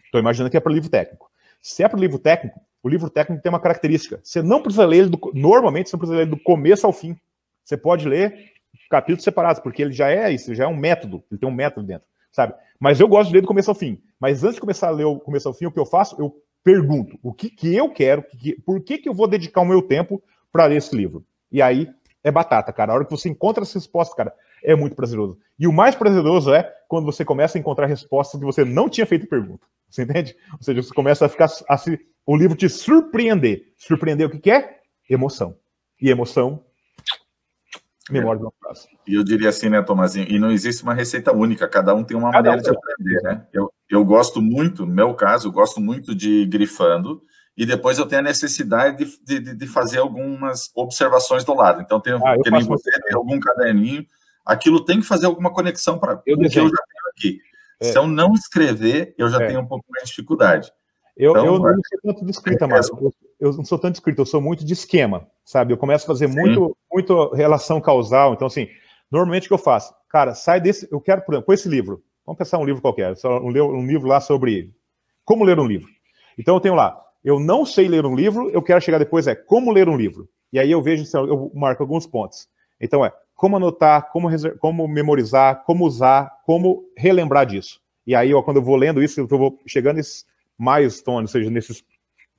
Estou imaginando que é para livro técnico. Se é para livro técnico, o livro técnico tem uma característica. Você não precisa ler ele, normalmente você não precisa ler ele do começo ao fim. Você pode ler capítulos separados, porque ele já é isso, já é um método, ele tem um método dentro, sabe? Mas eu gosto de ler do começo ao fim. Mas antes de começar a ler o começo ao fim, o que eu faço? Eu pergunto o que eu quero, por que eu vou dedicar o meu tempo para ler esse livro. E aí é batata, cara. A hora que você encontra essa resposta, cara, é muito prazeroso. E o mais prazeroso é quando você começa a encontrar respostas que você não tinha feito pergunta. Você entende? Ou seja, você começa a ficar o livro te surpreender. Surpreender o que é? Emoção. E emoção, memória de longo prazo. E eu diria assim, né, Tomazinho, e não existe uma receita única, cada um tem uma maneira de aprender, né? Eu gosto muito, no meu caso, eu gosto muito de ir grifando, e depois eu tenho a necessidade de fazer algumas observações do lado. Então, que nem você, tem algum caderninho, aquilo tem que fazer alguma conexão para o que eu já tenho aqui. Se eu não escrever, eu já tenho um pouco mais de dificuldade. Eu não sou tanto de escrita, Marcos. Eu não sou tanto de escrita, eu sou muito de esquema, sabe? Eu começo a fazer muito relação causal. Então, assim, normalmente o que eu faço? Cara, sai desse... Eu quero, por exemplo, esse livro. Vamos pensar um livro qualquer. Um livro lá sobre como ler um livro. Então, eu tenho lá, eu não sei ler um livro, eu quero chegar depois, como ler um livro. E aí eu vejo, eu marco alguns pontos. Então, como anotar, como memorizar, como usar, como relembrar disso. E aí, quando eu vou lendo isso, eu vou chegando nesses milestones, ou seja, nesses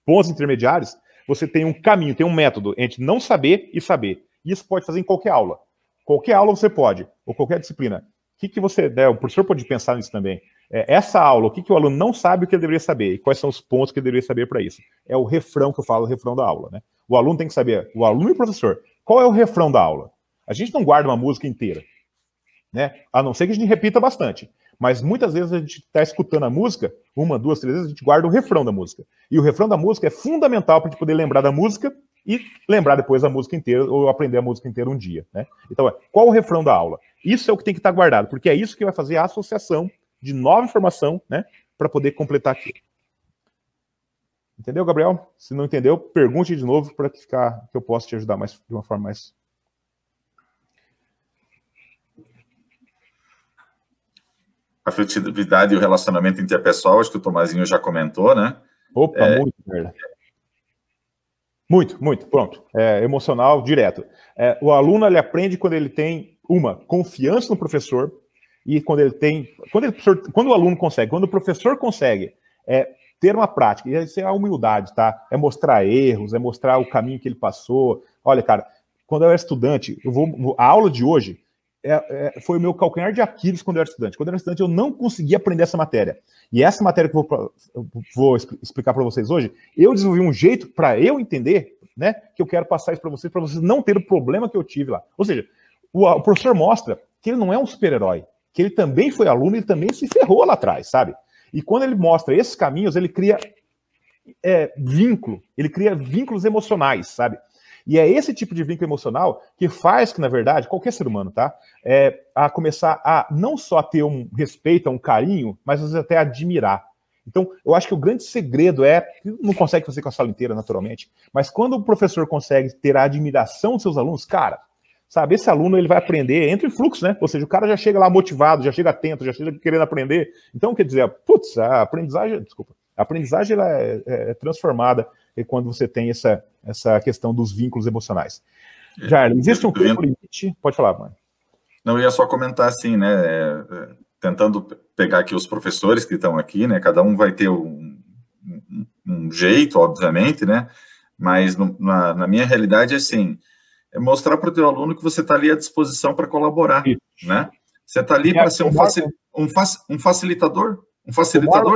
pontos intermediários, você tem um caminho, tem um método entre não saber e saber. Isso pode fazer em qualquer aula. Qualquer aula você pode, ou qualquer disciplina. O que você... o professor pode pensar nisso também. Essa aula, o que o aluno não sabe o que ele deveria saber, e quais são os pontos que ele deveria saber para isso. É o refrão que eu falo, o refrão da aula, né? O aluno tem que saber, o aluno e o professor, qual é o refrão da aula? A gente não guarda uma música inteira, né? A não ser que a gente repita bastante. Mas muitas vezes a gente está escutando a música, 1, 2, 3 vezes, a gente guarda o refrão da música. E o refrão da música é fundamental para a gente poder lembrar da música e lembrar depois a música inteira, ou aprender a música inteira um dia, né? Então, qual o refrão da aula? Isso é o que tem que estar guardado, porque é isso que vai fazer a associação de nova informação, né, para poder completar aquilo. Entendeu, Gabriel? Se não entendeu, pergunte de novo para que eu possa te ajudar de uma forma mais... afetividade e o relacionamento interpessoal, acho que o Tomazinho já comentou, né? Opa, muito, merda. Muito, pronto. Emocional, direto. O aluno, ele aprende quando ele tem, confiança no professor, e quando o aluno consegue, quando o professor consegue ter uma prática, e isso é a humildade, tá? É mostrar erros, é mostrar o caminho que ele passou. Olha, cara, quando eu era estudante, a aula de hoje foi o meu calcanhar de Aquiles quando eu era estudante. Quando eu era estudante, eu não conseguia aprender essa matéria. E essa matéria que eu vou explicar para vocês hoje, eu desenvolvi um jeito para eu entender, né, que eu quero passar isso para vocês não terem o problema que eu tive lá. Ou seja, o professor mostra que ele não é um super-herói, que ele também foi aluno e ele também se ferrou lá atrás, sabe? E quando ele mostra esses caminhos, ele cria ele cria vínculos emocionais, sabe? E é esse tipo de vínculo emocional que faz que, na verdade, qualquer ser humano, tá? A começar a não só ter um respeito, um carinho, mas às vezes até admirar. Então, eu acho que o grande segredo não consegue fazer com a sala inteira, naturalmente, mas quando o professor consegue ter a admiração dos seus alunos, cara, sabe, esse aluno ele vai aprender, entra em fluxo, né? Ou seja, o cara já chega lá motivado, já chega atento, já chega querendo aprender. Então, quer dizer, a aprendizagem ela é transformada quando você tem essa questão dos vínculos emocionais. Já existe um tempo limite? Pode falar, mano. Não, eu ia só comentar assim, né? Tentando pegar aqui os professores que estão aqui, né? Cada um vai ter um jeito, obviamente, né? Mas na minha realidade, assim, é mostrar para o teu aluno que você está ali à disposição para colaborar, né? Você está ali para ser um facilitador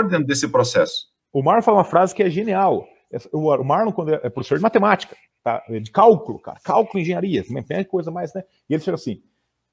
dentro desse processo. O Marlon fala uma frase que é genial. O Marlon, quando é professor de matemática, tá? De cálculo, cara, cálculo e engenharia, também é coisa mais, né? E ele chega assim,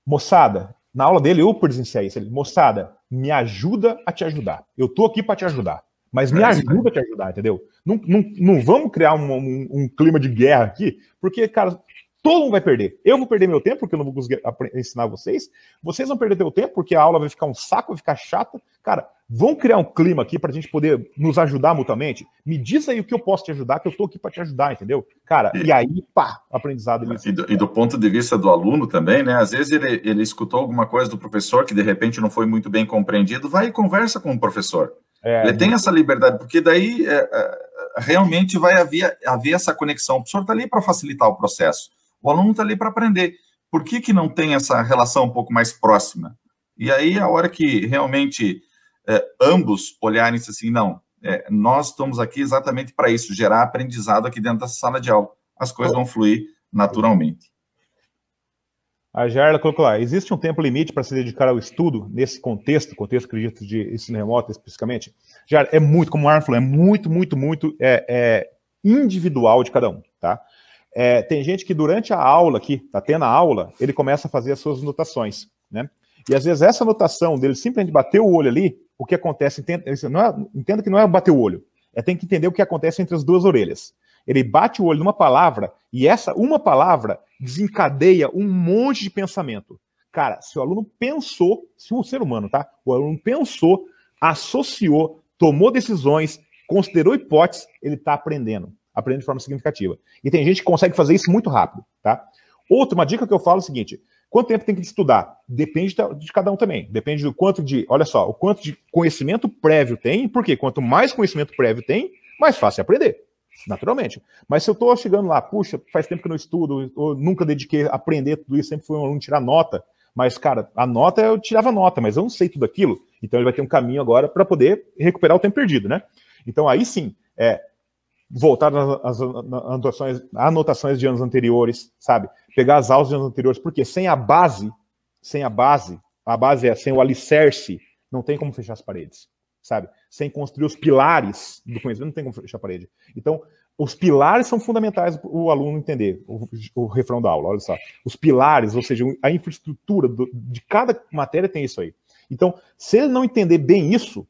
moçada, na aula dele eu presenciei isso, moçada, me ajuda a te ajudar. Eu tô aqui para te ajudar, mas me ajuda a te ajudar, entendeu? Não vamos criar um clima de guerra aqui, porque, cara, todo mundo vai perder. Eu vou perder meu tempo, porque eu não vou conseguir ensinar vocês. Vocês vão perder seu tempo, porque a aula vai ficar um saco, vai ficar chata. Cara, vamos criar um clima aqui para a gente poder nos ajudar mutuamente? Me diz aí o que eu posso te ajudar, que eu tô aqui para te ajudar, entendeu? Cara, e aí, pá, aprendizado. E do ponto de vista do aluno também, né? Às vezes ele escutou alguma coisa do professor que de repente não foi muito bem compreendido, vai e conversa com o professor. Ele tem essa liberdade, porque daí realmente vai haver essa conexão. O professor está ali para facilitar o processo. O aluno está ali para aprender. Por que não tem essa relação um pouco mais próxima? E aí, a hora que realmente ambos olharem assim, não, nós estamos aqui exatamente para isso, gerar aprendizado aqui dentro da sala de aula. As coisas vão fluir naturalmente. A Jairla colocou lá, existe um tempo limite para se dedicar ao estudo nesse contexto, acredito, de ensino remoto especificamente? Jairla, é muito, como o Arno falou, é muito individual de cada um, tá? Tem gente que durante a aula aqui, tá tendo a aula, ele começa a fazer as suas anotações, né? E às vezes essa anotação dele simplesmente bater o olho ali, o que acontece, entenda que não é bater o olho, tem que entender o que acontece entre as duas orelhas. Ele bate o olho numa palavra, e essa uma palavra desencadeia um monte de pensamento. Cara, se o aluno pensou, se o ser humano, tá? O aluno pensou, associou, tomou decisões, considerou hipóteses, ele está aprendendo de forma significativa. E tem gente que consegue fazer isso muito rápido, tá? Uma dica que eu falo é o seguinte, quanto tempo tem que estudar? Depende de cada um também, depende do quanto o quanto de conhecimento prévio tem, porque quanto mais conhecimento prévio tem, mais fácil é aprender, naturalmente. Mas se eu estou chegando lá, puxa, faz tempo que eu não estudo, eu nunca dediquei a aprender tudo isso, sempre fui um aluno tirar nota, mas, cara, a nota, eu tirava nota, mas eu não sei tudo aquilo, então ele vai ter um caminho agora para poder recuperar o tempo perdido, né? Então aí sim, voltar às anotações de anos anteriores, sabe? Pegar as aulas de anos anteriores, porque sem a base, sem o alicerce, não tem como fechar as paredes, sabe? Sem construir os pilares do conhecimento, não tem como fechar a parede. Então, os pilares são fundamentais para o aluno entender o refrão da aula, olha só. Os pilares, ou seja, a infraestrutura de cada matéria tem isso aí. Então, se ele não entender bem isso,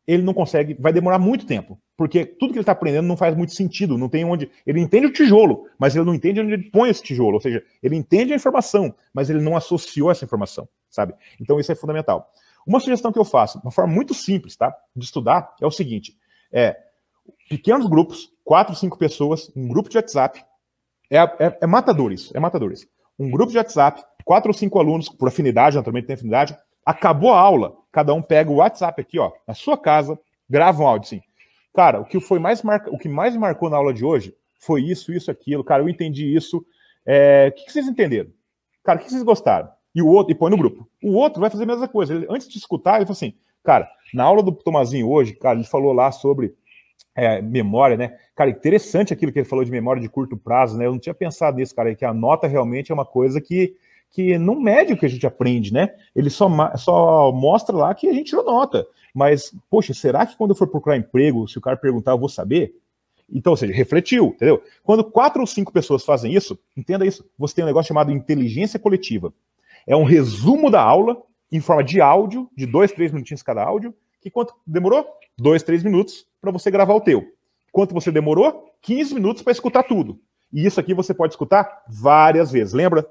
ele não consegue, vai demorar muito tempo, porque tudo que ele está aprendendo não faz muito sentido, não tem onde, ele entende o tijolo, mas ele não entende onde ele põe esse tijolo, ou seja, ele entende a informação, mas ele não associou essa informação, sabe? Então isso é fundamental. Uma sugestão que eu faço, uma forma muito simples, tá, de estudar, é o seguinte, pequenos grupos, 4, 5 pessoas, um grupo de WhatsApp, é matador isso, é matador isso. Um grupo de WhatsApp, 4 ou 5 alunos, por afinidade, naturalmente tem afinidade, Acabou a aula, cada um pega o WhatsApp aqui, ó, na sua casa, grava um áudio, assim. Cara, o que mais marcou na aula de hoje foi isso, aquilo. Cara, eu entendi isso. O que vocês entenderam? Cara, o que vocês gostaram? E o outro, e põe no grupo. O outro vai fazer a mesma coisa. Ele, antes de escutar, ele falou assim, cara, na aula do Tomazinho hoje, cara, ele falou lá sobre memória, né? Cara, interessante aquilo que ele falou de memória de curto prazo, né? Eu não tinha pensado nisso, cara, que a nota realmente é uma coisa que não mede o que a gente aprende, né? Ele só mostra lá que a gente tirou nota. Mas, poxa, será que quando eu for procurar emprego, se o cara perguntar, eu vou saber? Então, ou seja, refletiu, entendeu? Quando 4 ou 5 pessoas fazem isso, entenda isso, você tem um negócio chamado inteligência coletiva. É um resumo da aula, em forma de áudio, de 2, 3 minutinhos cada áudio, que quanto demorou? 2, 3 minutos para você gravar o teu. Quanto você demorou? 15 minutos para escutar tudo. E isso aqui você pode escutar várias vezes, lembra?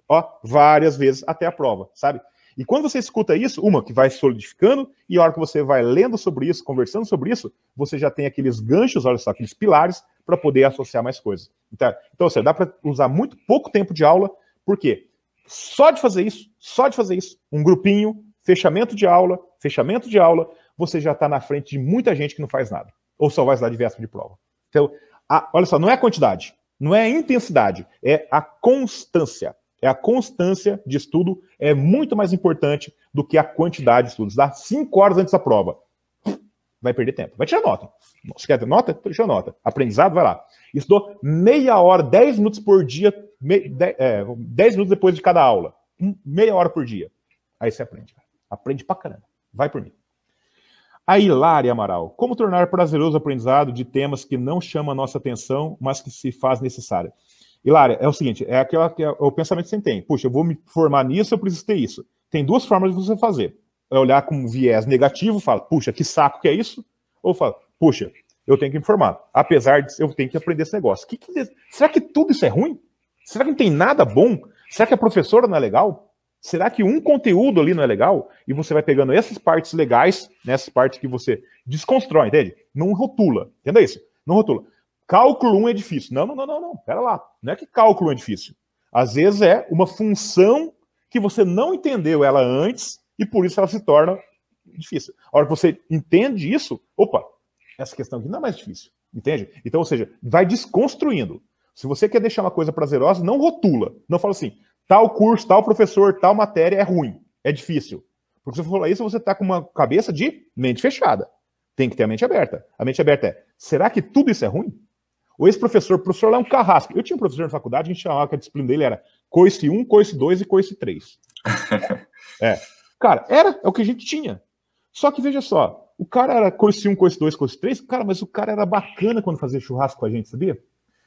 Ó, várias vezes até a prova, sabe? E quando você escuta isso, uma que vai solidificando, e a hora que você vai lendo sobre isso, conversando sobre isso, você já tem aqueles ganchos, olha só, aqueles pilares, para poder associar mais coisas. Então assim, dá para usar muito pouco tempo de aula, por quê? Só de fazer isso, um grupinho, fechamento de aula, você já está na frente de muita gente que não faz nada, ou só vai lá de véspera de prova. Então, olha só, não é a quantidade, não é a intensidade, é a constância. A constância de estudo é muito mais importante do que a quantidade de estudos. Dá 5 horas antes da prova. Vai perder tempo. Vai tirar nota. Você quer ter nota? Tira nota. Aprendizado, vai lá. Estudou meia hora, 10 minutos por dia, 10 minutos depois de cada aula. Meia hora por dia. Aí você aprende. Aprende pra caramba. Vai por mim. A Hilária Amaral. Como tornar prazeroso o aprendizado de temas que não chamam a nossa atenção, mas que se faz necessário? Hilária, é o seguinte, é o pensamento que você tem. Puxa, eu vou me formar nisso, eu preciso ter isso. Tem 2 formas de você fazer. É olhar com um viés negativo, fala, puxa, que saco que é isso? Ou fala, puxa, eu tenho que me formar. Apesar de eu tenho que aprender esse negócio. Será que tudo isso é ruim? Será que não tem nada bom? Será que a professora não é legal? Será que um conteúdo ali não é legal? E você vai pegando essas partes legais, nessas partes que você desconstrói, entende? Não rotula. Entenda isso? Não rotula. Cálculo 1 é difícil. Não. Pera lá. Não é que cálculo 1 é difícil. Às vezes é uma função que você não entendeu ela antes e por isso ela se torna difícil. A hora que você entende isso, opa, essa questão aqui não é mais difícil. Entende? Então, ou seja, vai desconstruindo. Se você quer deixar uma coisa prazerosa, não rotula. Não fala assim, tal curso, tal professor, tal matéria é ruim, é difícil. Porque se você falar isso, você está com uma cabeça de mente fechada. Tem que ter a mente aberta. A mente aberta é, será que tudo isso é ruim? Ou esse professor lá é um carrasco. Eu tinha um professor na faculdade, a gente chamava que a disciplina dele era coice 1, coice 2 e coice 3. Cara, é o que a gente tinha. Só que veja só, o cara era coice 1, coice 2, coice 3, cara, mas o cara era bacana quando fazia churrasco com a gente, sabia?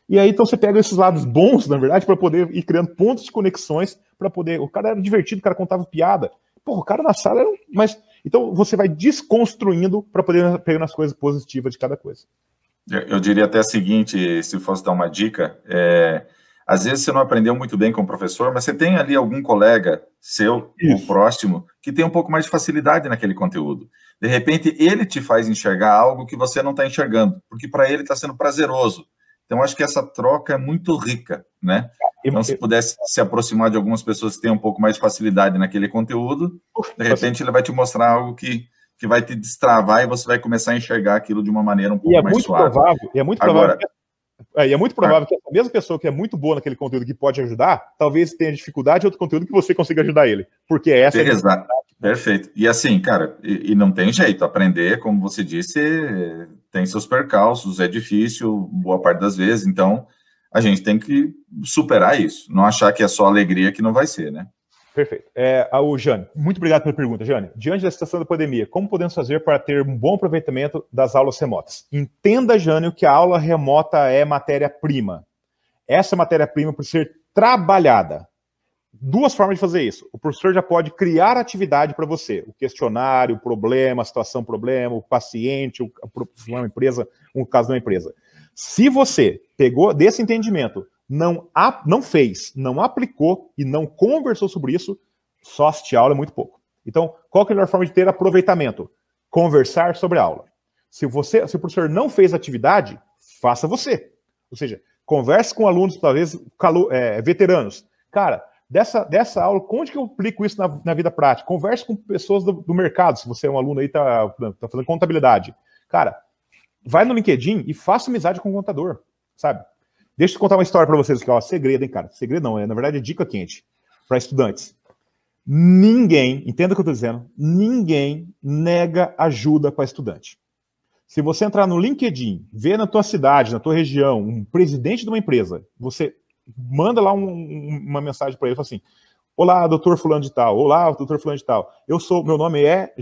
E aí então você pega esses lados bons, na verdade, para poder ir criando pontos de conexões, para poder... O cara era divertido, o cara contava piada. Porra, o cara na sala era... Mas então você vai desconstruindo para poder pegar as coisas positivas de cada coisa. Eu diria até o seguinte, se fosse dar uma dica, às vezes você não aprendeu muito bem com o professor, mas você tem ali algum colega seu, ou próximo, que tem um pouco mais de facilidade naquele conteúdo. De repente, ele te faz enxergar algo que você não está enxergando, porque para ele está sendo prazeroso. Então, acho que essa troca é muito rica, né? Então, se pudesse se aproximar de algumas pessoas que têm um pouco mais de facilidade naquele conteúdo, de repente ele vai te mostrar algo que vai te destravar e você vai começar a enxergar aquilo de uma maneira um pouco mais suave. É muito provável que essa mesma pessoa que é muito boa naquele conteúdo que pode ajudar, talvez tenha dificuldade em outro conteúdo que você consiga ajudar ele. Porque essa é a Exato. Perfeito. E assim, cara, e não tem jeito. Aprender, como você disse, tem seus percalços, é difícil, boa parte das vezes. Então, a gente tem que superar isso. Não achar que é só alegria que não vai ser, né? Perfeito. O Jane, muito obrigado pela pergunta, Jane. Diante da situação da pandemia, como podemos fazer para ter um bom aproveitamento das aulas remotas? Entenda, Jane, que a aula remota é matéria-prima. Essa matéria-prima precisa ser trabalhada. 2 formas de fazer isso. O professor já pode criar atividade para você. O questionário, o problema, a situação problema, o paciente, uma empresa, um caso de uma empresa. Se você pegou desse entendimento, não fez, não aplicou e não conversou sobre isso, só assistir a aula é muito pouco. Então, qual que é a melhor forma de ter aproveitamento? Conversar sobre a aula. Se o professor não fez atividade, faça você. Ou seja, converse com alunos, talvez veteranos. Cara, Dessa aula, onde que eu aplico isso na vida prática? Converse com pessoas do mercado, se você é um aluno aí, tá fazendo contabilidade. Cara, vai no LinkedIn e faça amizade com o contador, sabe? Deixa eu contar uma história para vocês aqui, ó, segredo, hein, cara? Segredo não, na verdade é dica quente para estudantes. Ninguém, entenda o que eu estou dizendo, ninguém nega ajuda para estudante. Se você entrar no LinkedIn, ver na tua cidade, na tua região, um presidente de uma empresa, você manda lá uma mensagem para ele, fala assim, olá, doutor fulano de tal, olá, doutor fulano de tal, meu nome é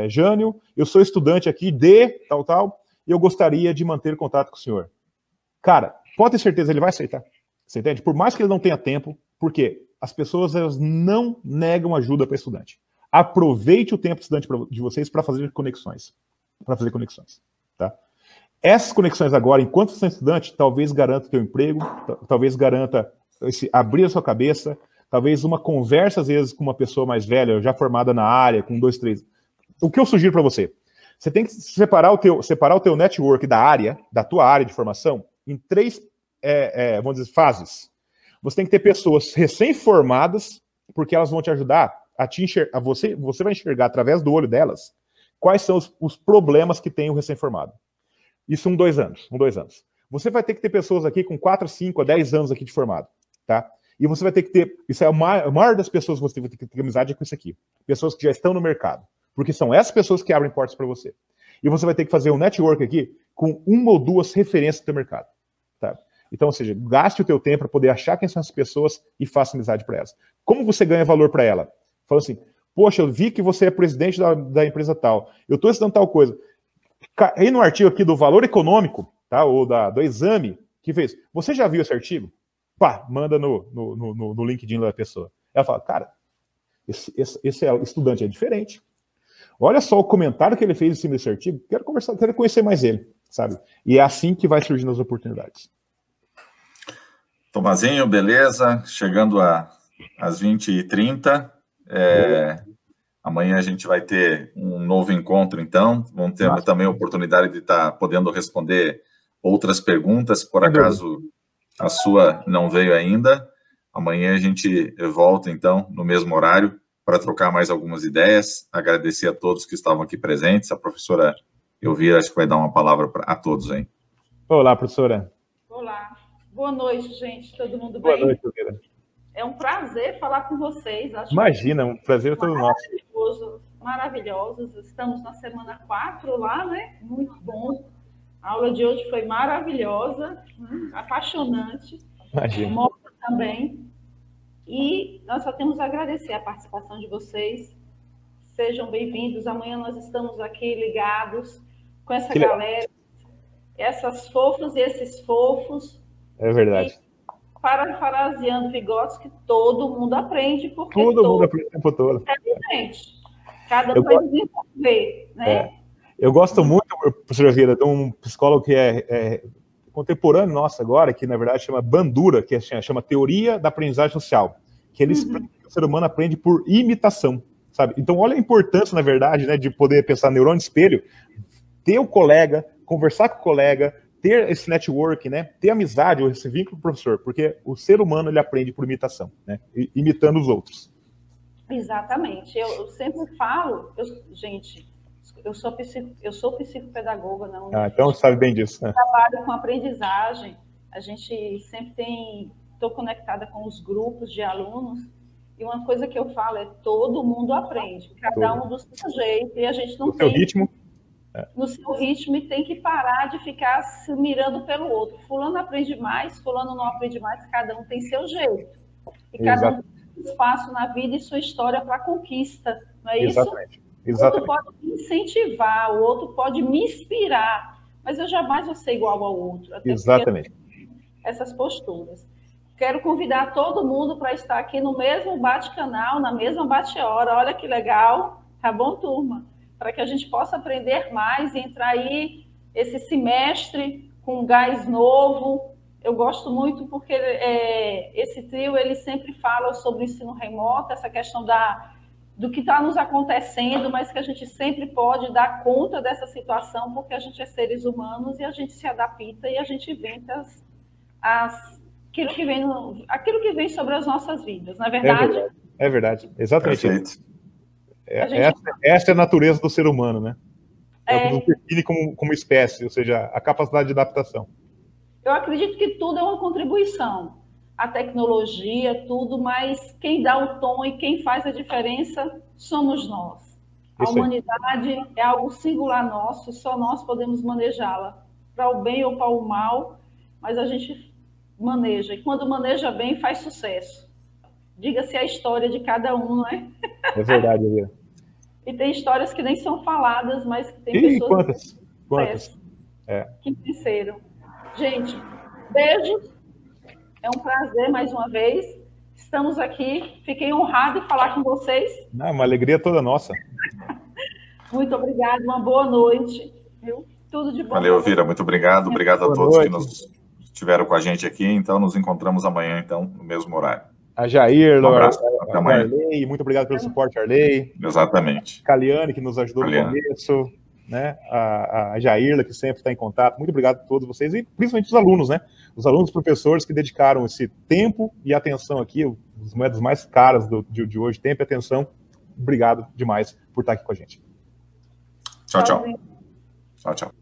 Jânio, eu sou estudante aqui de tal, e eu gostaria de manter contato com o senhor. Cara, pode ter certeza, ele vai aceitar. Você entende? Por mais que ele não tenha tempo, porque as pessoas elas não negam ajuda para estudante. Aproveite o tempo estudante de vocês para fazer conexões. Tá? Essas conexões agora, enquanto você é estudante, talvez garanta o teu emprego, talvez garanta abrir a sua cabeça, talvez uma conversa, às vezes, com uma pessoa mais velha, já formada na área, com 2, 3... O que eu sugiro para você? Você tem que separar o teu network da tua área de formação, em 3, vamos dizer, fases. Você tem que ter pessoas recém-formadas, porque elas vão te ajudar você vai enxergar através do olho delas quais são os problemas que tem o recém-formado. Isso em 2 anos. Você vai ter que ter pessoas aqui com 4, 5, 10 anos aqui de formado, tá? E você vai ter que ter, isso é a maior das pessoas que você vai ter que ter amizade com isso aqui. Pessoas que já estão no mercado. Porque são essas pessoas que abrem portas para você. E você vai ter que fazer um network aqui com 1 ou 2 referências do teu mercado, tá? Então, ou seja, gaste o teu tempo para poder achar quem são as pessoas e faça amizade para elas. Como você ganha valor para ela? Fala assim, poxa, eu vi que você é presidente da empresa tal, eu estou estudando tal coisa. Aí no artigo aqui do valor econômico, tá, ou do exame, que fez, você já viu esse artigo? Pá, manda no LinkedIn da pessoa. Ela fala, cara, esse estudante é diferente. Olha só o comentário que ele fez em cima desse artigo, quero conhecer mais ele, sabe? E é assim que vai surgindo as oportunidades. Tomazinho, beleza? Chegando às 20h30. Amanhã a gente vai ter um novo encontro, então. Vamos ter também a oportunidade de estar podendo responder outras perguntas, por acaso a sua não veio ainda. Amanhã a gente volta, então, no mesmo horário, para trocar mais algumas ideias. Agradecer a todos que estavam aqui presentes. A professora Elvira, acho que vai dar uma palavra a todos aí. Olá, professora. Olá. Boa noite, gente. Todo mundo bem? Boa noite, Elvira. É um prazer falar com vocês. Imagina, um prazer é todo nosso. Maravilhosos. Estamos na semana 4 lá, né? Muito bom. A aula de hoje foi maravilhosa, apaixonante. Imagina. Mostra também. E nós só temos a agradecer a participação de vocês. Sejam bem-vindos. Amanhã nós estamos aqui ligados com essa galera, essas fofas e esses fofos. É verdade. E parafraseando Vygotsky, todo mundo aprende, porque todo mundo aprende o tempo todo. É diferente. Cada um vai desenvolver, né? Eu gosto muito, professora Vieira, de um psicólogo que é contemporâneo nosso agora, que na verdade chama Bandura, que chama Teoria da Aprendizagem Social, que ele explica que o ser humano aprende por imitação, sabe? Então olha a importância, na verdade, né, de poder pensar neurônio de espelho, ter o colega, conversar com o colega, ter esse network, né, ter amizade, esse vínculo com o professor, porque o ser humano ele aprende por imitação, né, imitando os outros. Exatamente. Eu sempre falo, gente, eu sou psicopedagoga, não. Então você sabe bem disso, né? Trabalho com aprendizagem, a gente sempre estou conectada com os grupos de alunos, e uma coisa que eu falo é todo mundo aprende, cada um do seu jeito, e a gente não tem... No seu ritmo. No seu ritmo, e tem que parar de ficar se mirando pelo outro. Fulano aprende mais, fulano não aprende mais, cada um tem seu jeito. E cada um tem espaço na vida e sua história para conquista, não é isso? Exatamente. O outro pode me incentivar, o outro pode me inspirar, mas eu jamais vou ser igual ao outro. Até exatamente. Essas posturas. Quero convidar todo mundo para estar aqui no mesmo bate-canal, na mesma bate-hora. Olha que legal, tá bom, turma? Para que a gente possa aprender mais e entrar aí esse semestre com um gás novo. Eu gosto muito porque esse trio, ele sempre fala sobre o ensino remoto, essa questão do que está nos acontecendo, mas que a gente sempre pode dar conta dessa situação, porque a gente é seres humanos e a gente se adapta e a gente inventa aquilo que vem sobre as nossas vidas, não é verdade? É verdade, exatamente. Perfeito. Essa é a natureza do ser humano, né? É o que nos define como espécie, ou seja, a capacidade de adaptação. Eu acredito que tudo é uma contribuição. A tecnologia, tudo, mas quem dá o tom e quem faz a diferença somos nós. A humanidade é algo singular nosso, só nós podemos manejá-la, para o bem ou para o mal, mas a gente maneja. E quando maneja bem, faz sucesso. Diga-se a história de cada um, não é? É verdade, Elvira. E tem histórias que nem são faladas, mas que tem pessoas quantas? Que venceram. Gente, beijos. É um prazer mais uma vez. Estamos aqui. Fiquei honrada de falar com vocês. Uma alegria toda nossa. Muito obrigada. Uma boa noite. Viu? Tudo de bom. Valeu, Elvira. Muito obrigado. Obrigado a todos que estiveram com a gente aqui. Então, nos encontramos amanhã, então, no mesmo horário. A Jair, um abraço, até amanhã. Arley, muito obrigado pelo suporte, Arley. Exatamente. Caliane, que nos ajudou no começo, né? A Jairla, que sempre está em contato. Muito obrigado a todos vocês e principalmente os alunos, né? Os alunos professores que dedicaram esse tempo e atenção aqui, os moedas mais caras de hoje, tempo e atenção. Obrigado demais por estar aqui com a gente. Tchau, tchau. Tchau, tchau.